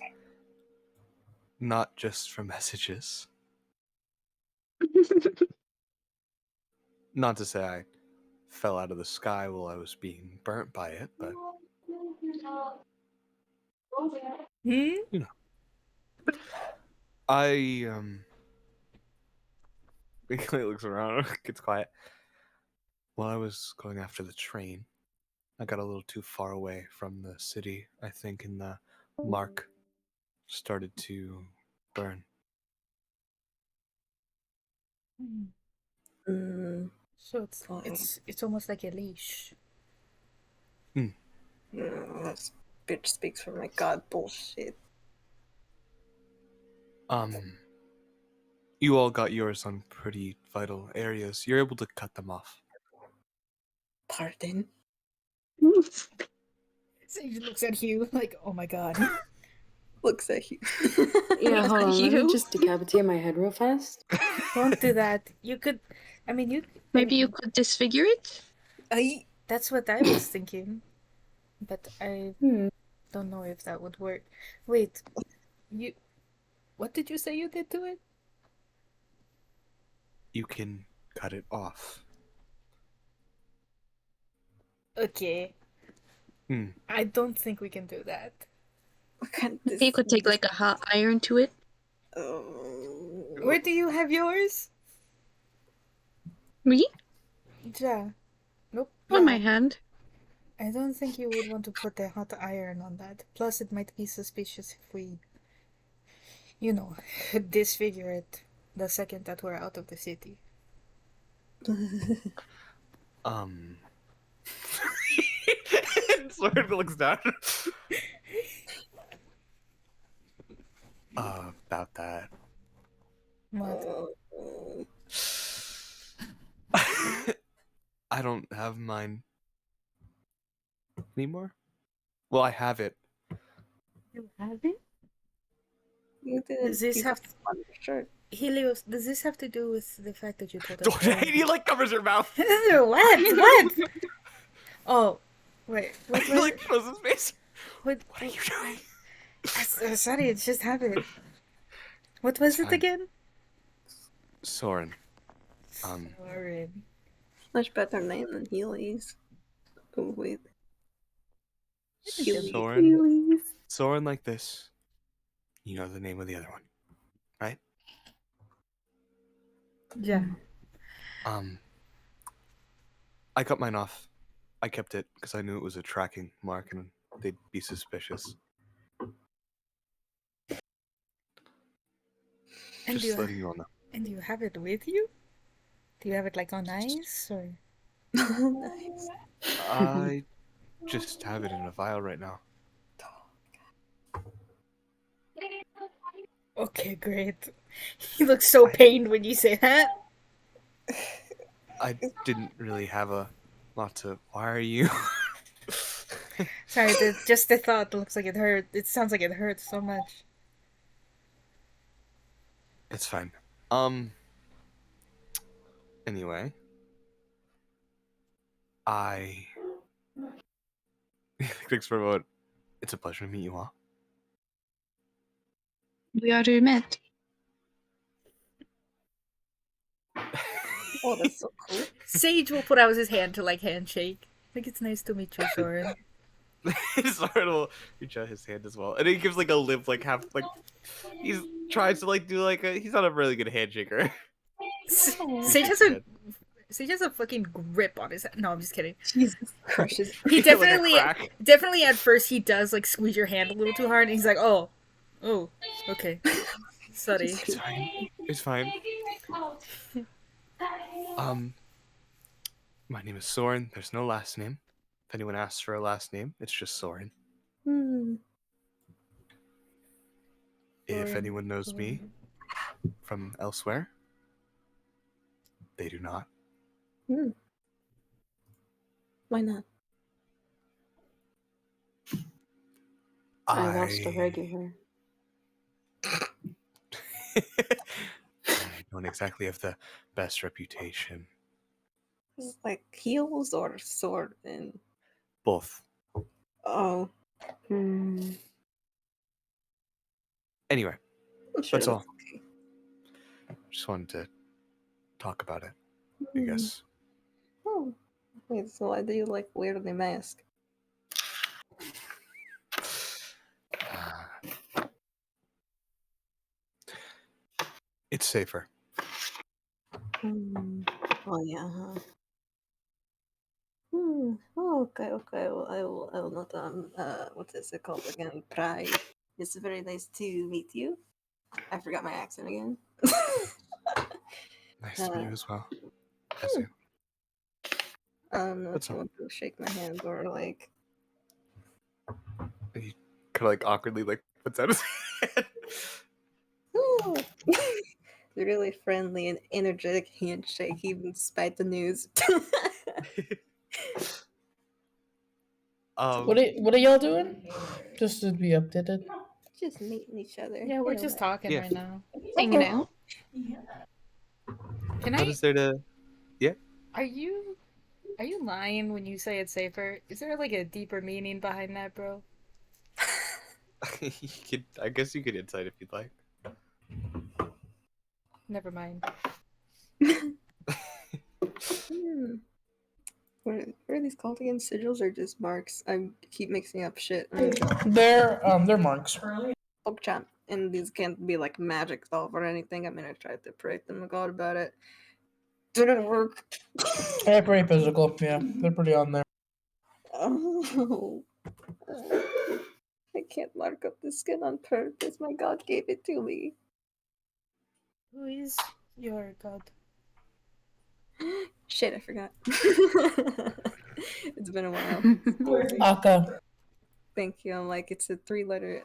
not just for messages. Not to say I fell out of the sky while I was being burnt by it, but Hmm? I Clay looks around, gets quiet. While I was going after the train, I got a little too far away from the city, I think, and the mark started to burn. So it's almost like a leash. That bitch speaks for my god bullshit. You all got yours on pretty vital areas. You're able to cut them off. Pardon? Sage looks at you like, oh my god. Looks at you. Yeah, hold on. Let me You? just decapitate my head real fast. Don't do that. You could. I mean, you. Maybe you could disfigure it? That's what I was thinking. But I Hmm. don't know if that would work. Wait. You. What did you say you did to it? You can cut it off. Okay. I don't think we can do that. You could take like a hot iron to it. Where do you have yours? Me? Yeah. Nope. On my Yeah. hand. I don't think you would want to put a hot iron on that. Plus, it might be suspicious if we, disfigure it the second that we're out of the city. Sword looks down. About that. What? I don't have mine anymore. Well, I have it. You have it? You didn't. Does this you have got it on your shirt. Helios, does this have to do with the fact that you told us? He like covers her mouth. What? What? Oh, wait. What He was like it? shows his face. What What are you doing? Sorry, it just happened. What was it fine. again? Soren. Sorry. Much better name than Heelys. Oh, wait. Soren. Soren like this. You know the name of the other one, right? Yeah. I cut mine off. I kept it because I knew it was a tracking mark and they'd be suspicious. And Just letting you all know. And do you have it with you? Do you have it like on ice or? Nice. I just have it in a vial right now. Okay, great. You look so pained when you say that. I didn't really have a lot to. Why are you? Sorry, just the thought looks like it hurt. It sounds like it hurts so much. It's fine. Anyway, thanks for a moment. It's a pleasure to meet you all. We already met. Oh, that's so cool. Sage will put out his hand to like handshake. Like it's nice to meet you, Soren. Soren will reach out his hand as well, and he gives like a limp, like half, like he's tries to like do like a. He's not a really good handshaker. Sage has a fucking grip on his. No, I'm just kidding. Jesus crushes. He Like a definitely, crack. definitely at first he does like squeeze your hand a little too hard, and he's like, oh, okay, sorry. It's fine. It's fine. My name is Soren. There's no last name. If anyone asks for a last name, it's just Soren. If Soren, anyone knows me from elsewhere, they do not. Why not? I lost a regular. don't exactly have the best reputation. It's like heels or sword and Both. oh, Hmm. Anyway, I'm sure that's all. okay. Just wanted to talk about it, I Hmm. guess. Oh, wait. So why do you like wear the mask? It's safer. Oh yeah. Huh? Oh, okay. Okay. Well, I will not. What is it called again? Pride. It's very nice to meet you. I forgot my accent again. Nice to meet you as well. As hmm. you. I don't know if That's you all. want to shake my hand or like. He kind of like awkwardly like puts out his hand. Ooh. Really friendly and energetic handshake, even despite the news. What are y'all doing? Just to be updated. Just meeting each other. Yeah, we're just talking Yeah. right now. Hanging out. Can What I? is there to? Are you lying when you say it's safer? Is there like a deeper meaning behind that, bro? You could, I guess you could insight if you'd like. Never mind. Hmm. What are these called again? Sigils or just marks? I keep mixing up shit. They're marks. PogChamp. And these can't be like magic stuff or anything. I mean, I tried to pray to my god about it. Didn't work. They're pretty physical. Yeah, they're pretty on there. Oh. I can't mark up the skin on purpose. My god gave it to me. Who is your god? Shit, I forgot. It's been a while. Akka. Thank you. I'm like, it's a 3-letter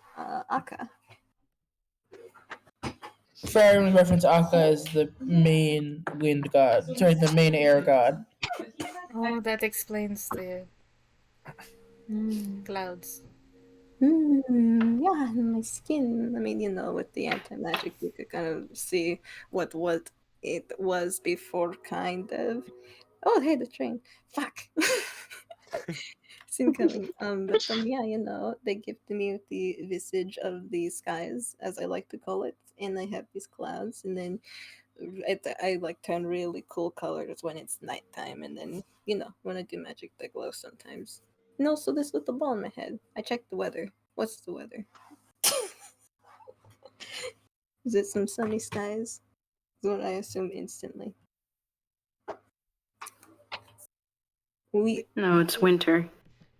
Akka. For everyone's reference, Akka is the main wind god. Sorry, the main air god. Oh, that explains the clouds. Yeah, my skin. I mean, with the anti-magic, you could kind of see what it was before, kind of. Oh, hey, the train. Fuck. It's incoming. But yeah, they gifted me with the visage of the skies, as I like to call it, and I have these clouds, and then I like turn really cool colors when it's nighttime, and then when I do magic, they glow sometimes. And also this little ball in my head. I checked the weather. What's the weather? Is it some sunny skies? Is what I assume instantly. No, it's winter.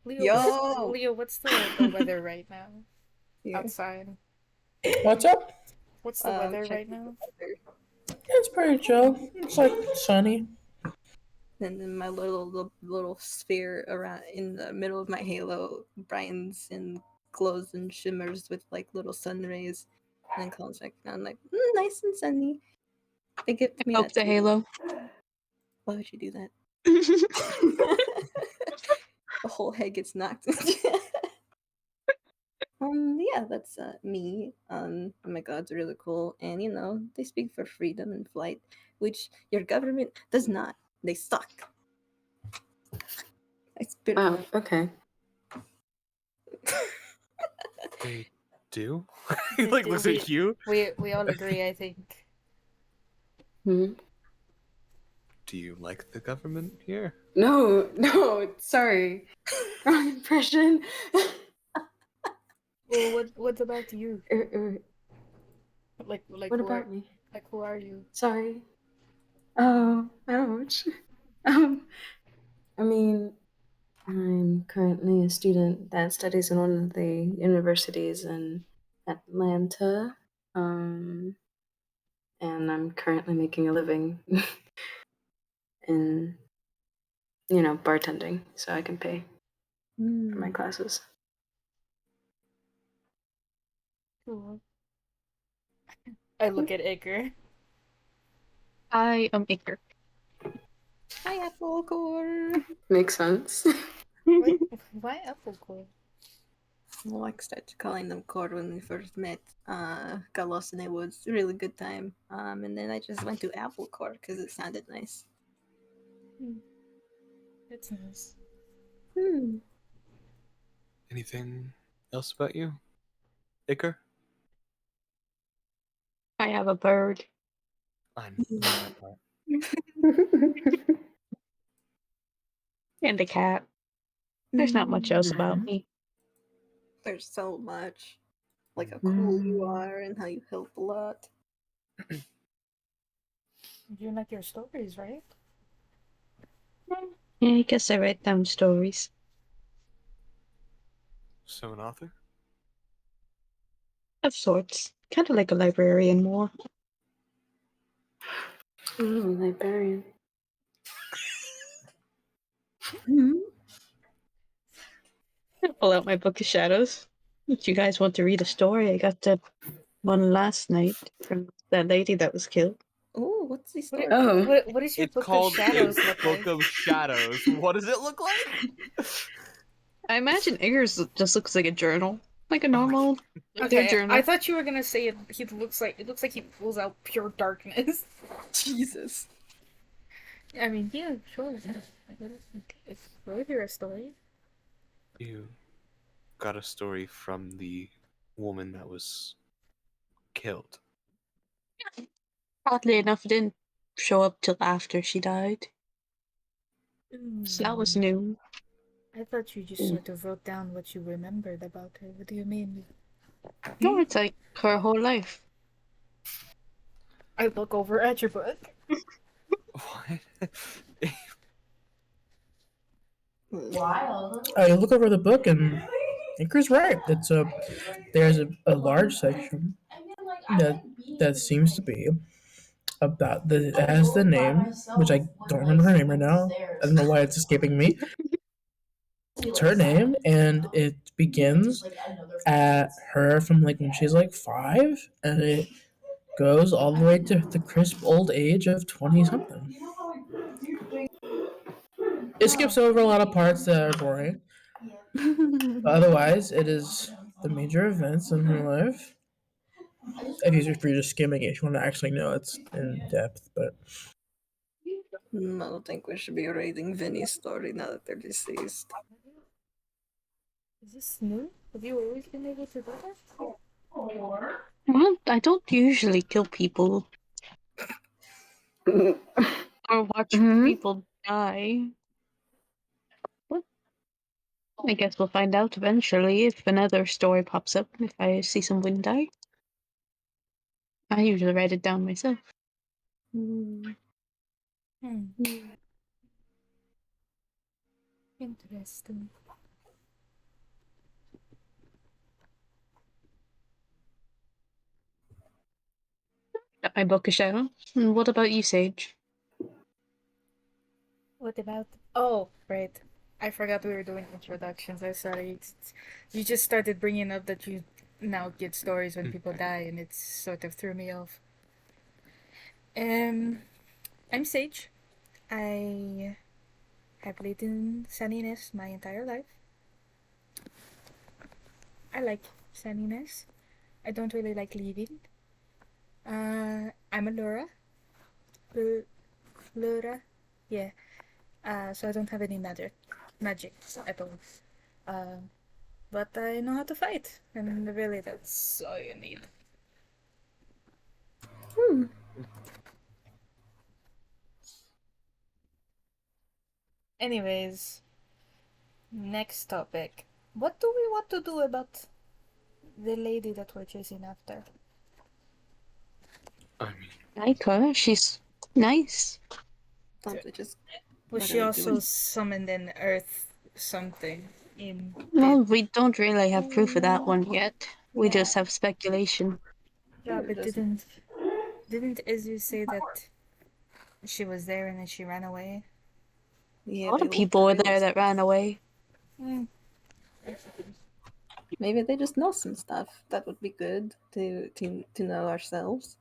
Leo, what's the weather right now Yeah. outside? What's up? What's the weather check right the now? weather. It's pretty chill. It's like sunny. And then my little sphere around in the middle of my halo brightens and glows and shimmers with like little sun rays. And then comes back down like nice and sunny. They give me Help that the too. halo. Why would you do that? The whole head gets knocked. Yeah, that's me. My gods are really cool, and they speak for freedom and flight, which your government does not. They suck. I spit. Wow. Okay. They do? They Like, do. was it you? We all agree, I think. Hmm. Do you like the government here? No, sorry. Wrong impression. Well, what about you? Like What who about are me? who are you? Sorry. Oh, ouch. I mean, I'm currently a student that studies in one of the universities in Atlanta. And I'm currently making a living in, bartending, so I can pay for my classes. Cool. I look at Iker. I am Iker. Hi, Apple Core. Makes sense. Why apple core? Well, I started calling them cord when we first met. Got lost in the woods. Really good time. And then I just went to apple core because it sounded nice. That's nice. Anything else about you, Iker? I have a bird I know that part. and a cat. There's not much else about me. There's so much. Like how cool you are and how you help a lot. You like your stories, right? Yeah, I guess I write down stories. So an author? Of sorts. Kind of like a librarian more. Ooh, librarian. I'll pull out my book of shadows. If you guys want to read a story, I got that one last night from that lady that was killed. Oh, what's this story? What is your It's book called of shadows a look Book like? of Shadows. What does it look like? I imagine Igor's just looks like a journal. Like a normal Okay, journal. I thought you were gonna say it. It looks like he pulls out pure darkness. Jesus. I mean, yeah, sure. If we'll hear a story. You got a story from the woman that was killed. Oddly enough, it didn't show up till after she died. So that was new. I thought you just sort of wrote down what you remembered about her. What do you mean? No, it's like her whole life. I look over at your book. What? Wild. You look over the book and Iker's right. It's there's a large section that seems to be about it has the name, which I don't remember her name right now. I don't know why it's escaping me. It's her name, and it begins at her from like when she's like 5, and it goes all the way to the crisp old age of 20 something. It skips over a lot of parts that are boring. But otherwise, it is the major events in her life. If you're just skimming it, if you want to actually know it's in depth, but I don't think we should be reading Vinny's story now that they're deceased. Is this new? Have you always been able to do that? Well, I don't usually kill people or watch people die. But I guess we'll find out eventually if another story pops up if I see someone die. I usually write it down myself. Interesting. Got my book of shadow. And what about you, Sage? What about? Oh, right. I forgot we were doing introductions. I'm sorry. You just started bringing up that you now get stories when people die, and it sort of threw me off. I'm Sage. I have lived in Sunniness my entire life. I like Sunniness. I don't really like leaving. I'm a Laura. Laura? Yeah. So I don't have any magic at all. But I know how to fight, and really that's all you need. Anyways, next topic. What do we want to do about the lady that we're chasing after? I mean, Like her, she's nice. Don't we just Was What she are we also doing? summoned an earth something in? Well, we don't really have proof of that one yet. We Yeah. just have speculation. Yeah, Sure, but doesn't- didn't Izu say that she was there and then she ran away? Yeah, A lot they of people were looked there that ran away. Maybe they just know some stuff. That would be good to know ourselves.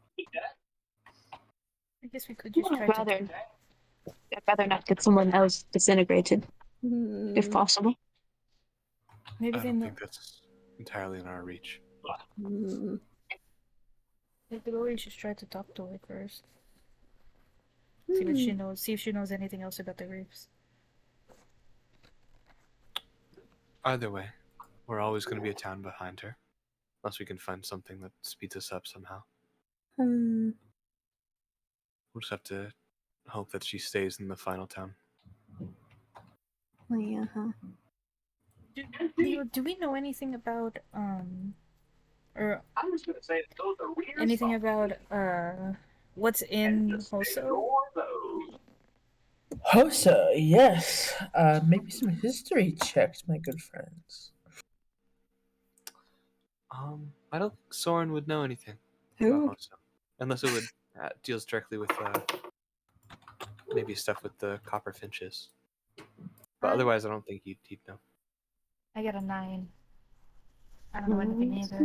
I guess we could just try I'd rather not get someone else disintegrated, if possible. Maybe I they don't know. think that's entirely in our reach. Mm, Maybe we should try to talk to her first. See what she knows. See if she knows anything else about the reefs. Either way, we're always going to be a town behind her, unless we can find something that speeds us up somehow. hmm. We'll just have to hope that she stays in the final town. Oh, yeah, huh? Leo, do we know anything about or anything about what's in Hoso? Hosa, yes. Maybe some history checks, my good friends. I don't think Soren would know anything Who? about Hoso, unless it would deals directly with maybe stuff with the copper finches. But otherwise, I don't think he'd know. I got a 9. I don't know anything either.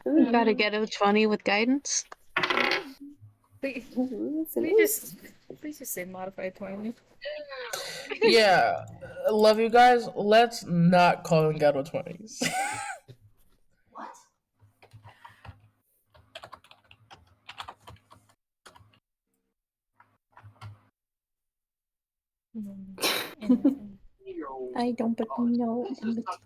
You gotta get a 20 with guidance. Please, Ooh, that's an please just say modified 20. Yeah, love you guys. Let's not call them Gato 20s. What? Anything. I don't but know anything. That's like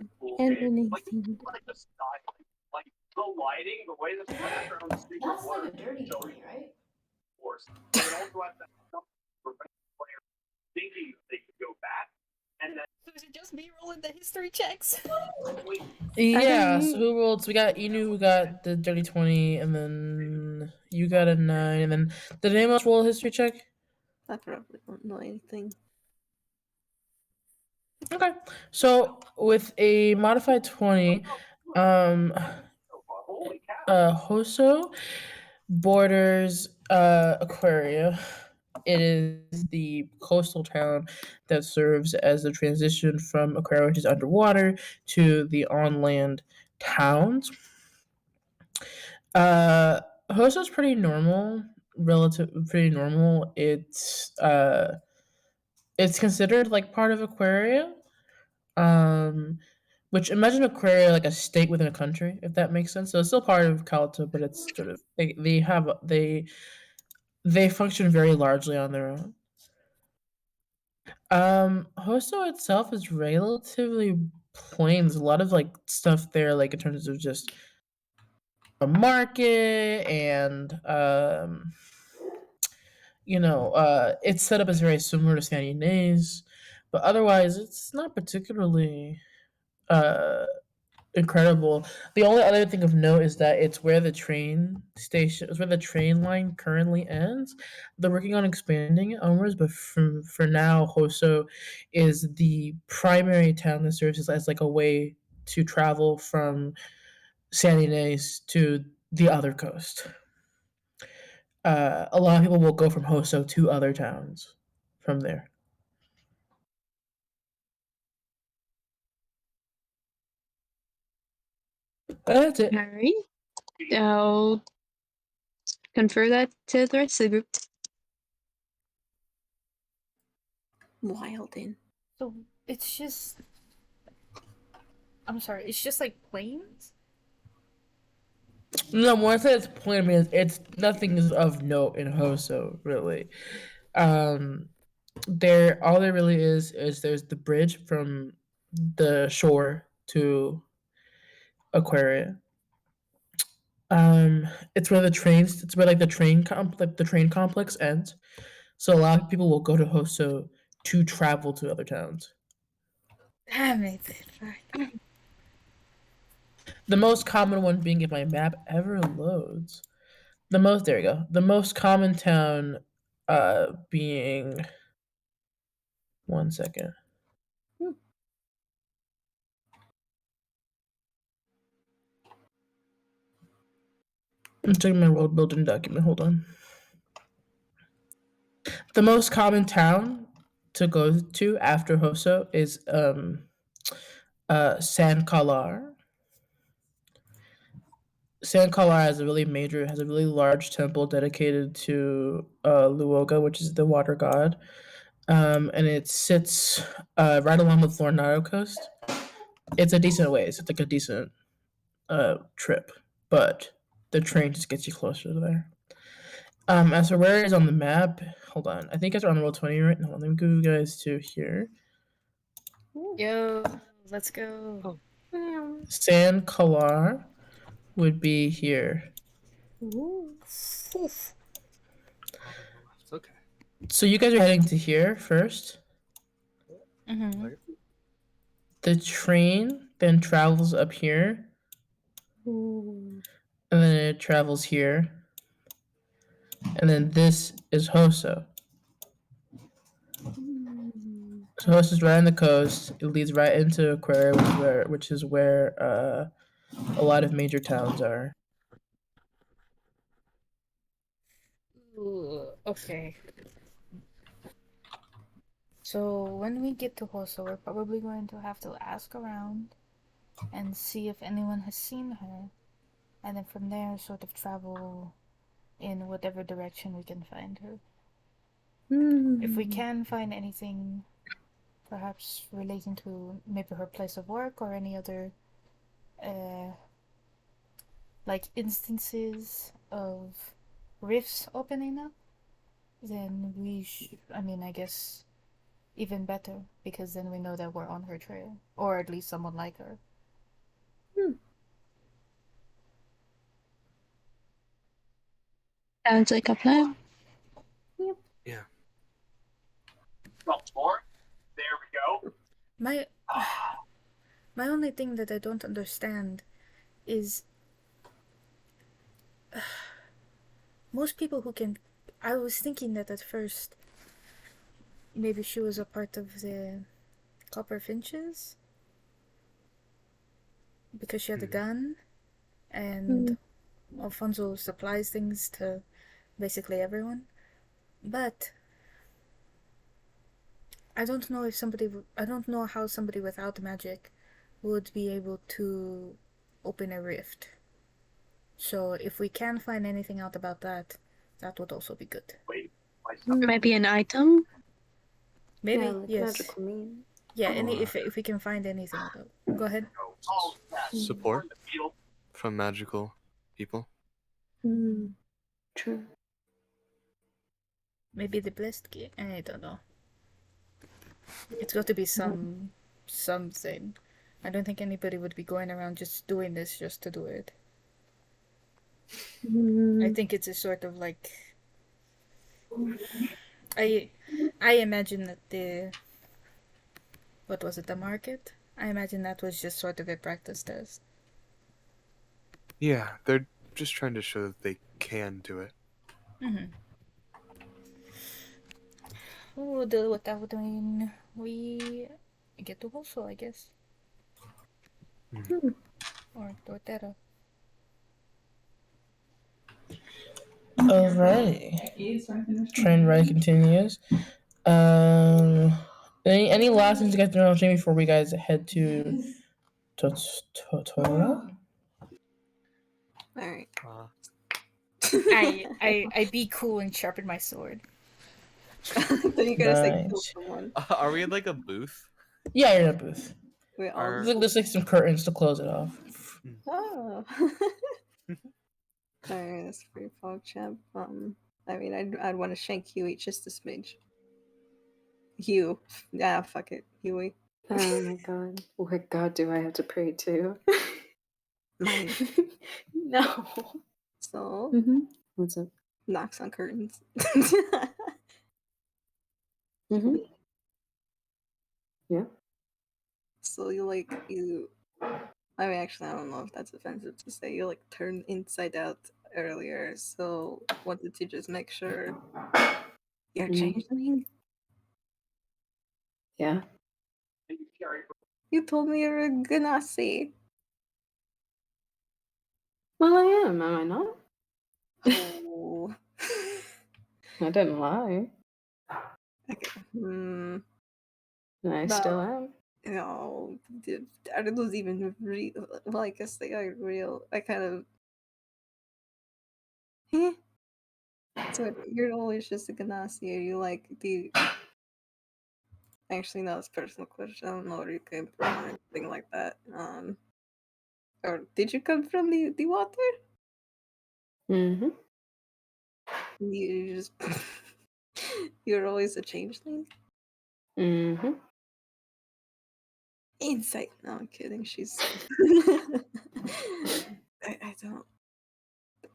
a dirty 20, right? So is it just me rolling the history checks? Yeah, think- so who rolled? So we got Inu who got the dirty 20, and then you got a 9, and then did anyone else roll a history check? I probably don't know anything. Okay. So with a modified 20, Hoso borders Aquaria. It is the coastal town that serves as the transition from Aquaria, which is underwater, to the on-land towns. Hoso's pretty normal, pretty normal. It's considered like part of Aquaria. Which imagine Aquaria like a state within a country, if that makes sense. So it's still part of Calta, but it's sort of they function very largely on their own. Hoso itself is relatively plain. There's a lot of like stuff there, like in terms of just a market and it's set up as very similar to San Ynez, but otherwise it's not particularly incredible. The only other thing of note is that it's where the train station, it's where the train line currently ends. They're working on expanding it onwards, but for now, Hoso is the primary town that serves as like a way to travel from San Ynez to the other coast. A lot of people will go from Hoso to other towns from there. That's it. Alright. I'll confer that to the rest of the group. Wilden. So it's just. I'm sorry. It's just like plains. No, when I say it's plain, I mean it's nothing is of note in Hoso really. All there really is there's the bridge from the shore to Aquaria. It's where it's where like the train complex ends. So a lot of people will go to Hoso to travel to other towns. Damn it. Fuck. The most common one being if my map ever loads. There you go. The most common town being 1 second. I'm checking my world building document. Hold on. The most common town to go to after Hoso is San Kalar. San Kalar has a really large temple dedicated to Luoga, which is the water god. And it sits right along the Florinado coast. It's a decent ways. It's like a decent trip, but the train just gets you closer to there. As for where it is on the map, hold on. I think it's on roll 20 right now. Let me go you guys to here. Yo, let's go. San Kalar would be here. It's okay. So you guys are heading to here first. Mm-hmm. The train then travels up here, and then it travels here, and then this is Hoso. So Hoso is right on the coast. It leads right into Aquaria, which is where a lot of major towns are. Ooh, okay. So when we get to Hoso, we're probably going to have to ask around and see if anyone has seen her, and then from there sort of travel in whatever direction we can find her. If we can find anything perhaps relating to maybe her place of work or any other like instances of rifts opening up, then I guess even better, because then we know that we're on her trail, or at least someone like her. Sounds like a plan. Yeah. My my only thing that I don't understand is most people who can. I was thinking that at first maybe she was a part of the Copper Finches because she had a gun, and Alfonso supplies things to basically everyone. But I don't know I don't know how somebody without magic would be able to open a rift. So if we can find anything out about that, that would also be good. Maybe an item? Maybe, Yeah, like yes. magical mean. Yeah, if we can find anything about. Go ahead. Support from magical people. True. Maybe the blessed key. I don't know. It's got to be something. I don't think anybody would be going around just doing this just to do it. I think it's a sort of like I imagine that what was it, the market? I imagine that was just sort of a practice test. Yeah, they're just trying to show that they can do it. We'll deal with that when we get to Hoso, I guess. Or Tortera. Alrighty. Train ride continues. Any last things you guys know Jamie before we guys head to Totora? Alright. I be cool and sharpen my sword. Then you gotta say kill Nice. someone. Are we in like a booth? Yeah, you're in a booth. We all Are- There's like some curtains to close it off. Oh. Alright, that's pretty fog champ. I mean, I'd want to shank Huey just a smidge. Hugh. Yeah, fuck it. Huey. Oh my god. What god do I have to pray to? Mine. No. So, What's up? knocks on curtains. Yeah. So you I mean, actually, I don't know if that's offensive to say. You like turned inside out earlier, so wanted to just make sure you're changeling. Yeah. You told me you're a Ganassi. Well, I am I not? Oh. I didn't lie. Okay. I still am. No, are those even real? Well, I guess they are real. I kind of. Eh? So you're always just a Ganassi. You like Actually, no, it's a personal question. I don't know where you came from or anything like that. Or did you come from the water? Mm-hmm. You just you're always a changeling. Mm-hmm. Insight. No, I'm kidding. She's. I don't.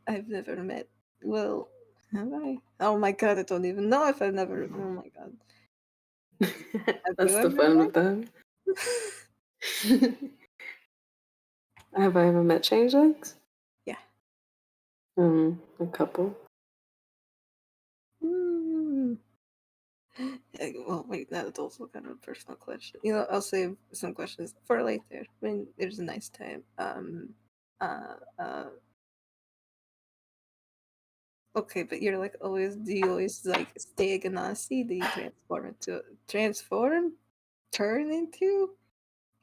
I've never met. Well, have I? Oh my god! I don't even know if I've never. Oh my god. Have That's you the ever fun met? of them. Have I ever met changelings? Yeah. A couple. Mm. Well, wait, that's also kind of a personal question. You know, I'll save some questions for later when there's a nice time. Okay, but you're like always. Do you always like stay a Ganassi? Do you turn into?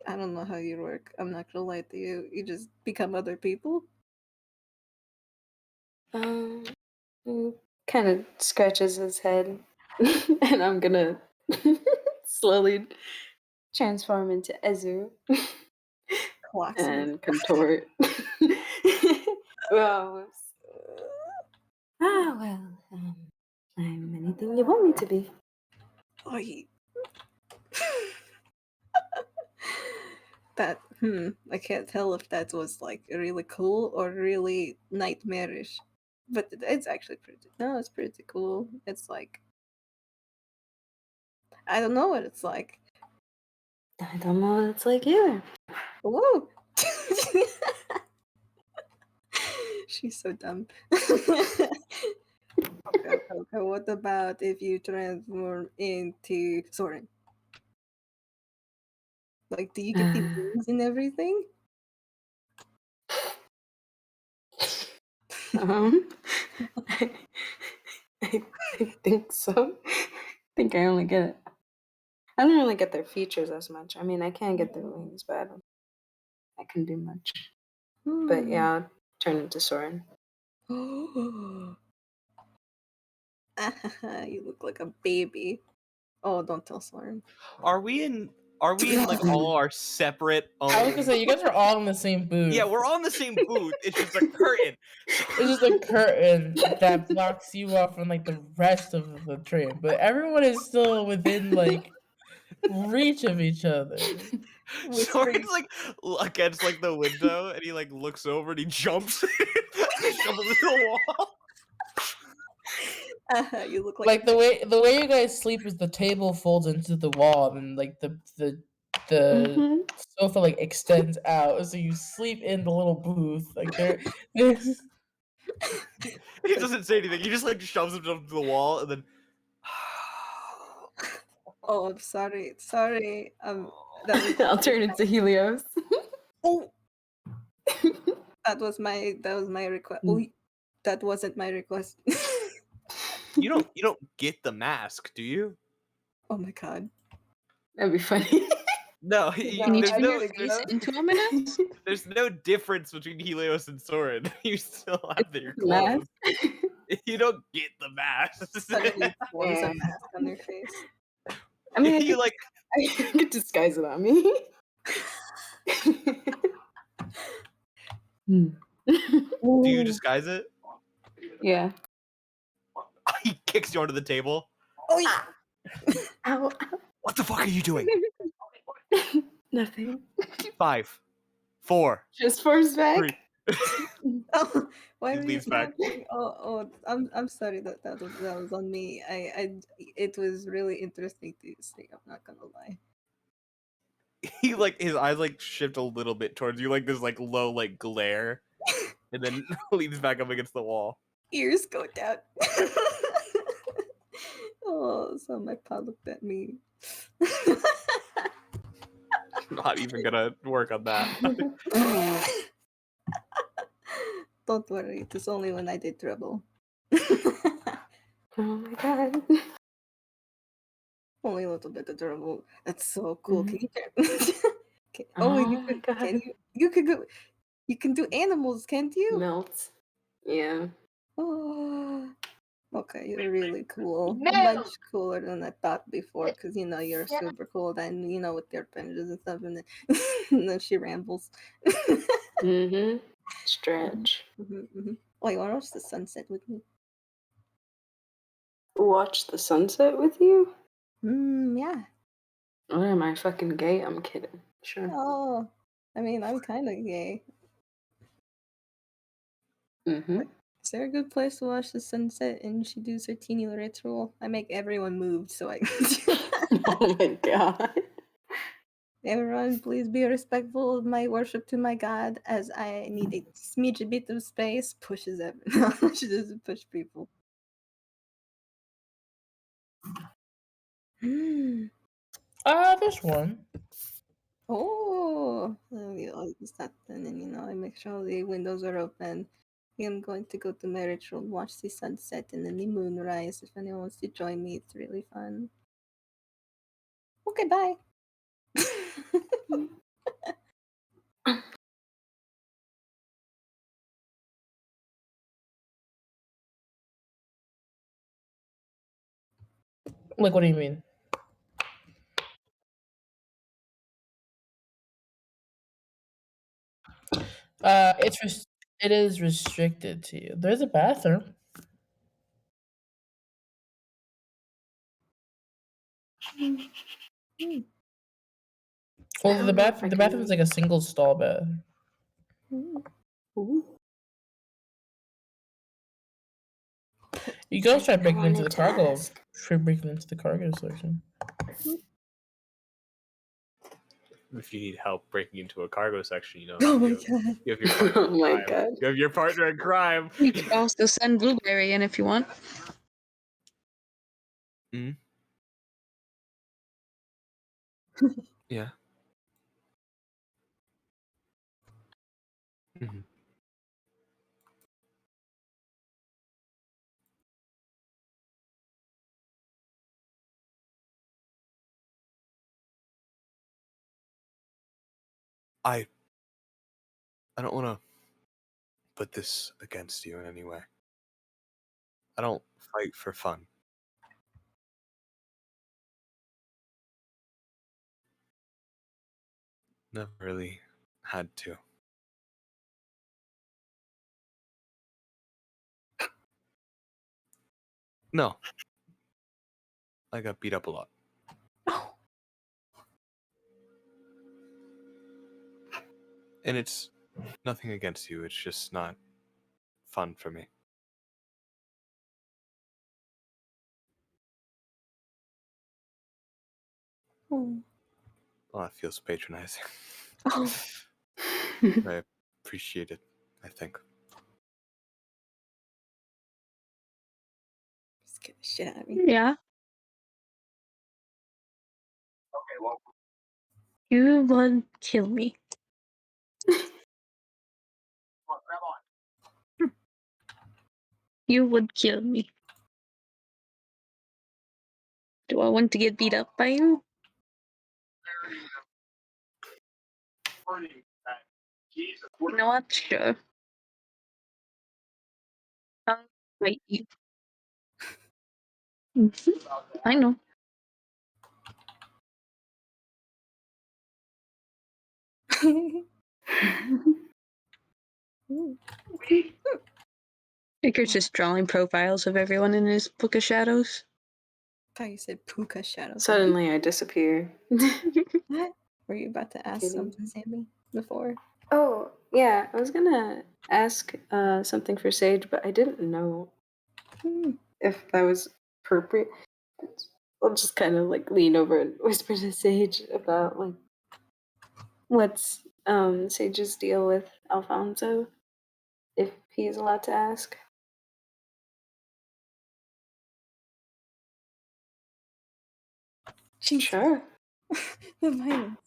I don't know how you work. I'm not gonna lie to you. You just become other people. Kind of scratches his head, and I'm gonna slowly transform into Ezu Clocks him. and contort. Well, whoops. Well, I'm anything you want me to be. Oh, that I can't tell if that was like really cool or really nightmarish, but it's actually it's pretty cool. It's like I don't know what it's like. I don't know what it's like either. Whoa. She's so dumb. Okay, what about if you transform into Soren? Like, do you get the wings and everything? I, I think so. I think I only get it. I don't really get their features as much. I mean, I can get their wings, but I can do much. But yeah, I'll turn into Soren. You look like a baby. Oh, don't tell Soren. Are we in like all our separate I was gonna own? say you guys are all in the same booth. Yeah, we're on the same booth. It's just a curtain. It's just a curtain that blocks you off from like the rest of the train, but everyone is still within like reach of each other. Soren's like against like the window, and he like looks over and he jumps. He jumps over the wall. You look Like the way you guys sleep is the table folds into the wall, and like the sofa like extends out, so you sleep in the little booth. Like there's He doesn't say anything. He just like shoves himself to the wall, and then. Oh, I'm sorry. Sorry. I'll turn into Helios. Oh, That was my request. Oh, that wasn't my request. you don't get the mask, do you? Oh my god. That'd be funny. No, Can you there's turn no your face into a minute? there's no difference between Helios and Soren. You still have their Mask. clothes. You don't get the mask. Somebody forms Yeah. a mask on their face. I mean, You like I could disguise it on me. do you disguise it? Yeah. He kicks you onto the table. Oh yeah. Ow. What the fuck are you doing? Nothing. 5, 4, Just for his back. 3. Oh, why He are you leaves back. snapping? I'm sorry that was on me. It was really interesting to see. I'm not gonna lie. He like his eyes like shift a little bit towards you, like this like low like glare, and then leans back up against the wall. Ears go down. Oh, so my pal looked at me. Not even gonna work on that. Don't worry, it was only when I did trouble. Oh my god. Only a little bit of trouble. That's so cool. Can you Oh you my could, God. can you could go, you can do animals, can't you? Melt. Yeah. Oh, Okay, you're really cool. No! Much cooler than I thought before, because you're super cool. Then with your appendages and stuff, and then, and then she rambles. Mm-hmm. Stretch. Oh, you want to watch the sunset with me? Watch the sunset with you? Yeah. Or am I fucking gay? I'm kidding. Sure. Oh, I mean, I'm kind of gay. Mm-hmm. Is there a good place to watch the sunset and she does her teeny ritual? I make everyone move so I can. Oh my god. Everyone, please be respectful of my worship to my god, as I need a smidge bit of space. Pushes everyone. She doesn't push people. There's one. Oh, it's that, and then I make sure all the windows are open. I'm going to go to my ritual, watch the sunset and then the moonrise. If anyone wants to join me, it's really fun. Okay, bye. Like, what do you mean? It is restricted to you. There's a bathroom. Well, don't know if I the bathroom is can- like a single stall bath. Ooh. You can also try I breaking into the wanted to cargo. ask. Try breaking into the cargo section. If you need help breaking into a cargo section, Oh my you god. have your partner Oh in my crime. god. You have your partner in crime. You could also send Blueberry in if you want. Yeah. Mhm. I don't want to put this against you in any way. I don't fight for fun. Never really had to. No. I got beat up a lot. And it's nothing against you, it's just not fun for me. Oh. Well, that feels patronizing. Oh. I appreciate it, I think. Scared the shit out of me. Yeah. You would kill me. You would kill me. Do I want to get beat up by you? Not sure. I'll fight you. I know. Icarus just drawing profiles of everyone in his book of shadows. I thought you said puka shadows. Suddenly I disappear. What? Were you about to ask Kidding. something, Sammy, before? Oh, yeah. I was gonna ask something for Sage, but I didn't know if that was appropriate. I'll just kind of like lean over and whisper to Sage about like what's Sage's deal with Alfonso, if he's allowed to ask. Jesus. Sure. The violence.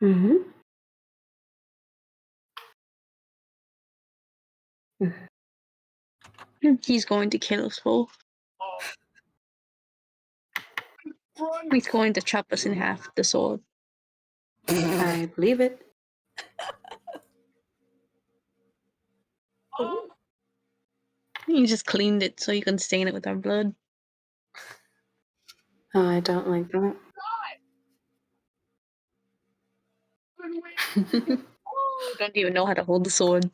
Mm-hmm. He's going to kill us both. He's going to chop us in half with the sword. I believe it. You just cleaned it so you can stain it with our blood. Oh, I don't like that. You don't even know how to hold the sword.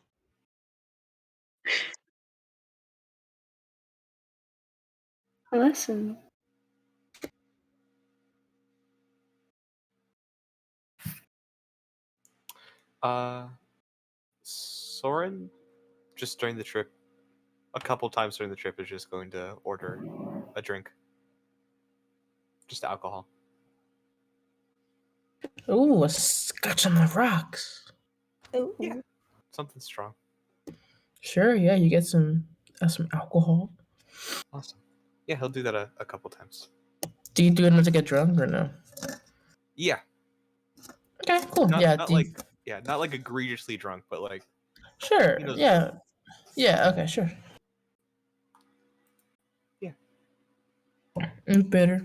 Listen. Soren, just during the trip, a couple times during the trip, is just going to order a drink. Just alcohol. Ooh, a scotch on the rocks. Ooh. Yeah. Something strong. Sure, yeah, you get some alcohol. Awesome. Yeah, he'll do that a couple times. Do you do it enough to get drunk or no? Yeah. Okay, cool. Not, yeah, not do you- like not like egregiously drunk, but like sure. he knows Yeah. Yeah, okay, sure. Yeah. Bitter.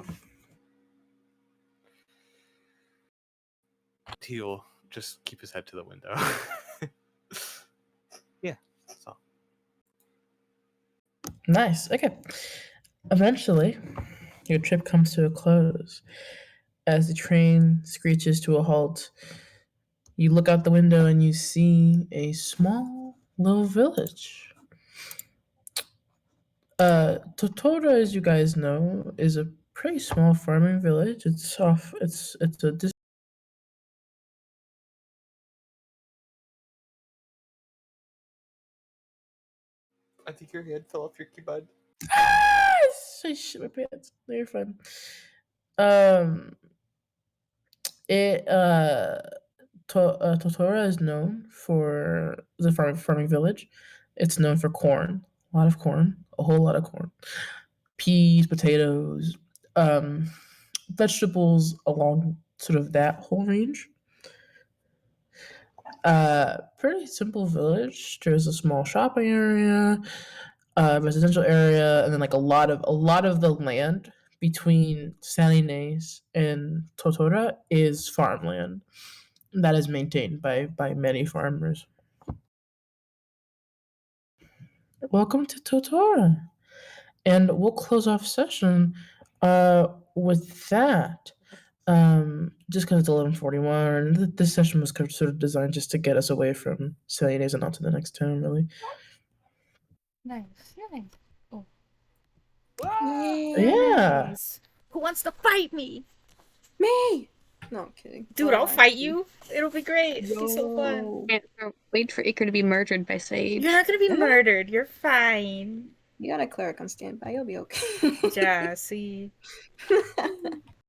he'll just keep his head to the window. Yeah, that's all. Nice. Okay. Eventually, your trip comes to a close. As the train screeches to a halt, you look out the window and you see a small little village. Totora, as you guys know, is a pretty small farming village. It's off. It's a I think your head fell off your keyboard. I shit my pants. No, you're fine. Um, it Totora is known for the farming village. It's known for corn, a lot of corn, a whole lot of corn, peas, potatoes, vegetables along sort of that whole range. Pretty simple village. There's a small shopping area, residential area, and then like a lot of the land between San Ynez and Totora is farmland that is maintained by many farmers. Welcome to Totora, and we'll close off session with that. Just because it's 11:41, this session was sort of designed just to get us away from San Ynez and on to the next town, really. Nice. Nice. Yeah. Nice. Who wants to fight me? Me! No, I'm kidding. Dude, Well, I'll fight actually- you. It'll be great. It'll be so fun. Wait for Iker to be murdered by Sage. You're not gonna be murdered. You're fine. You got a cleric on standby. You'll be okay. Yeah, see.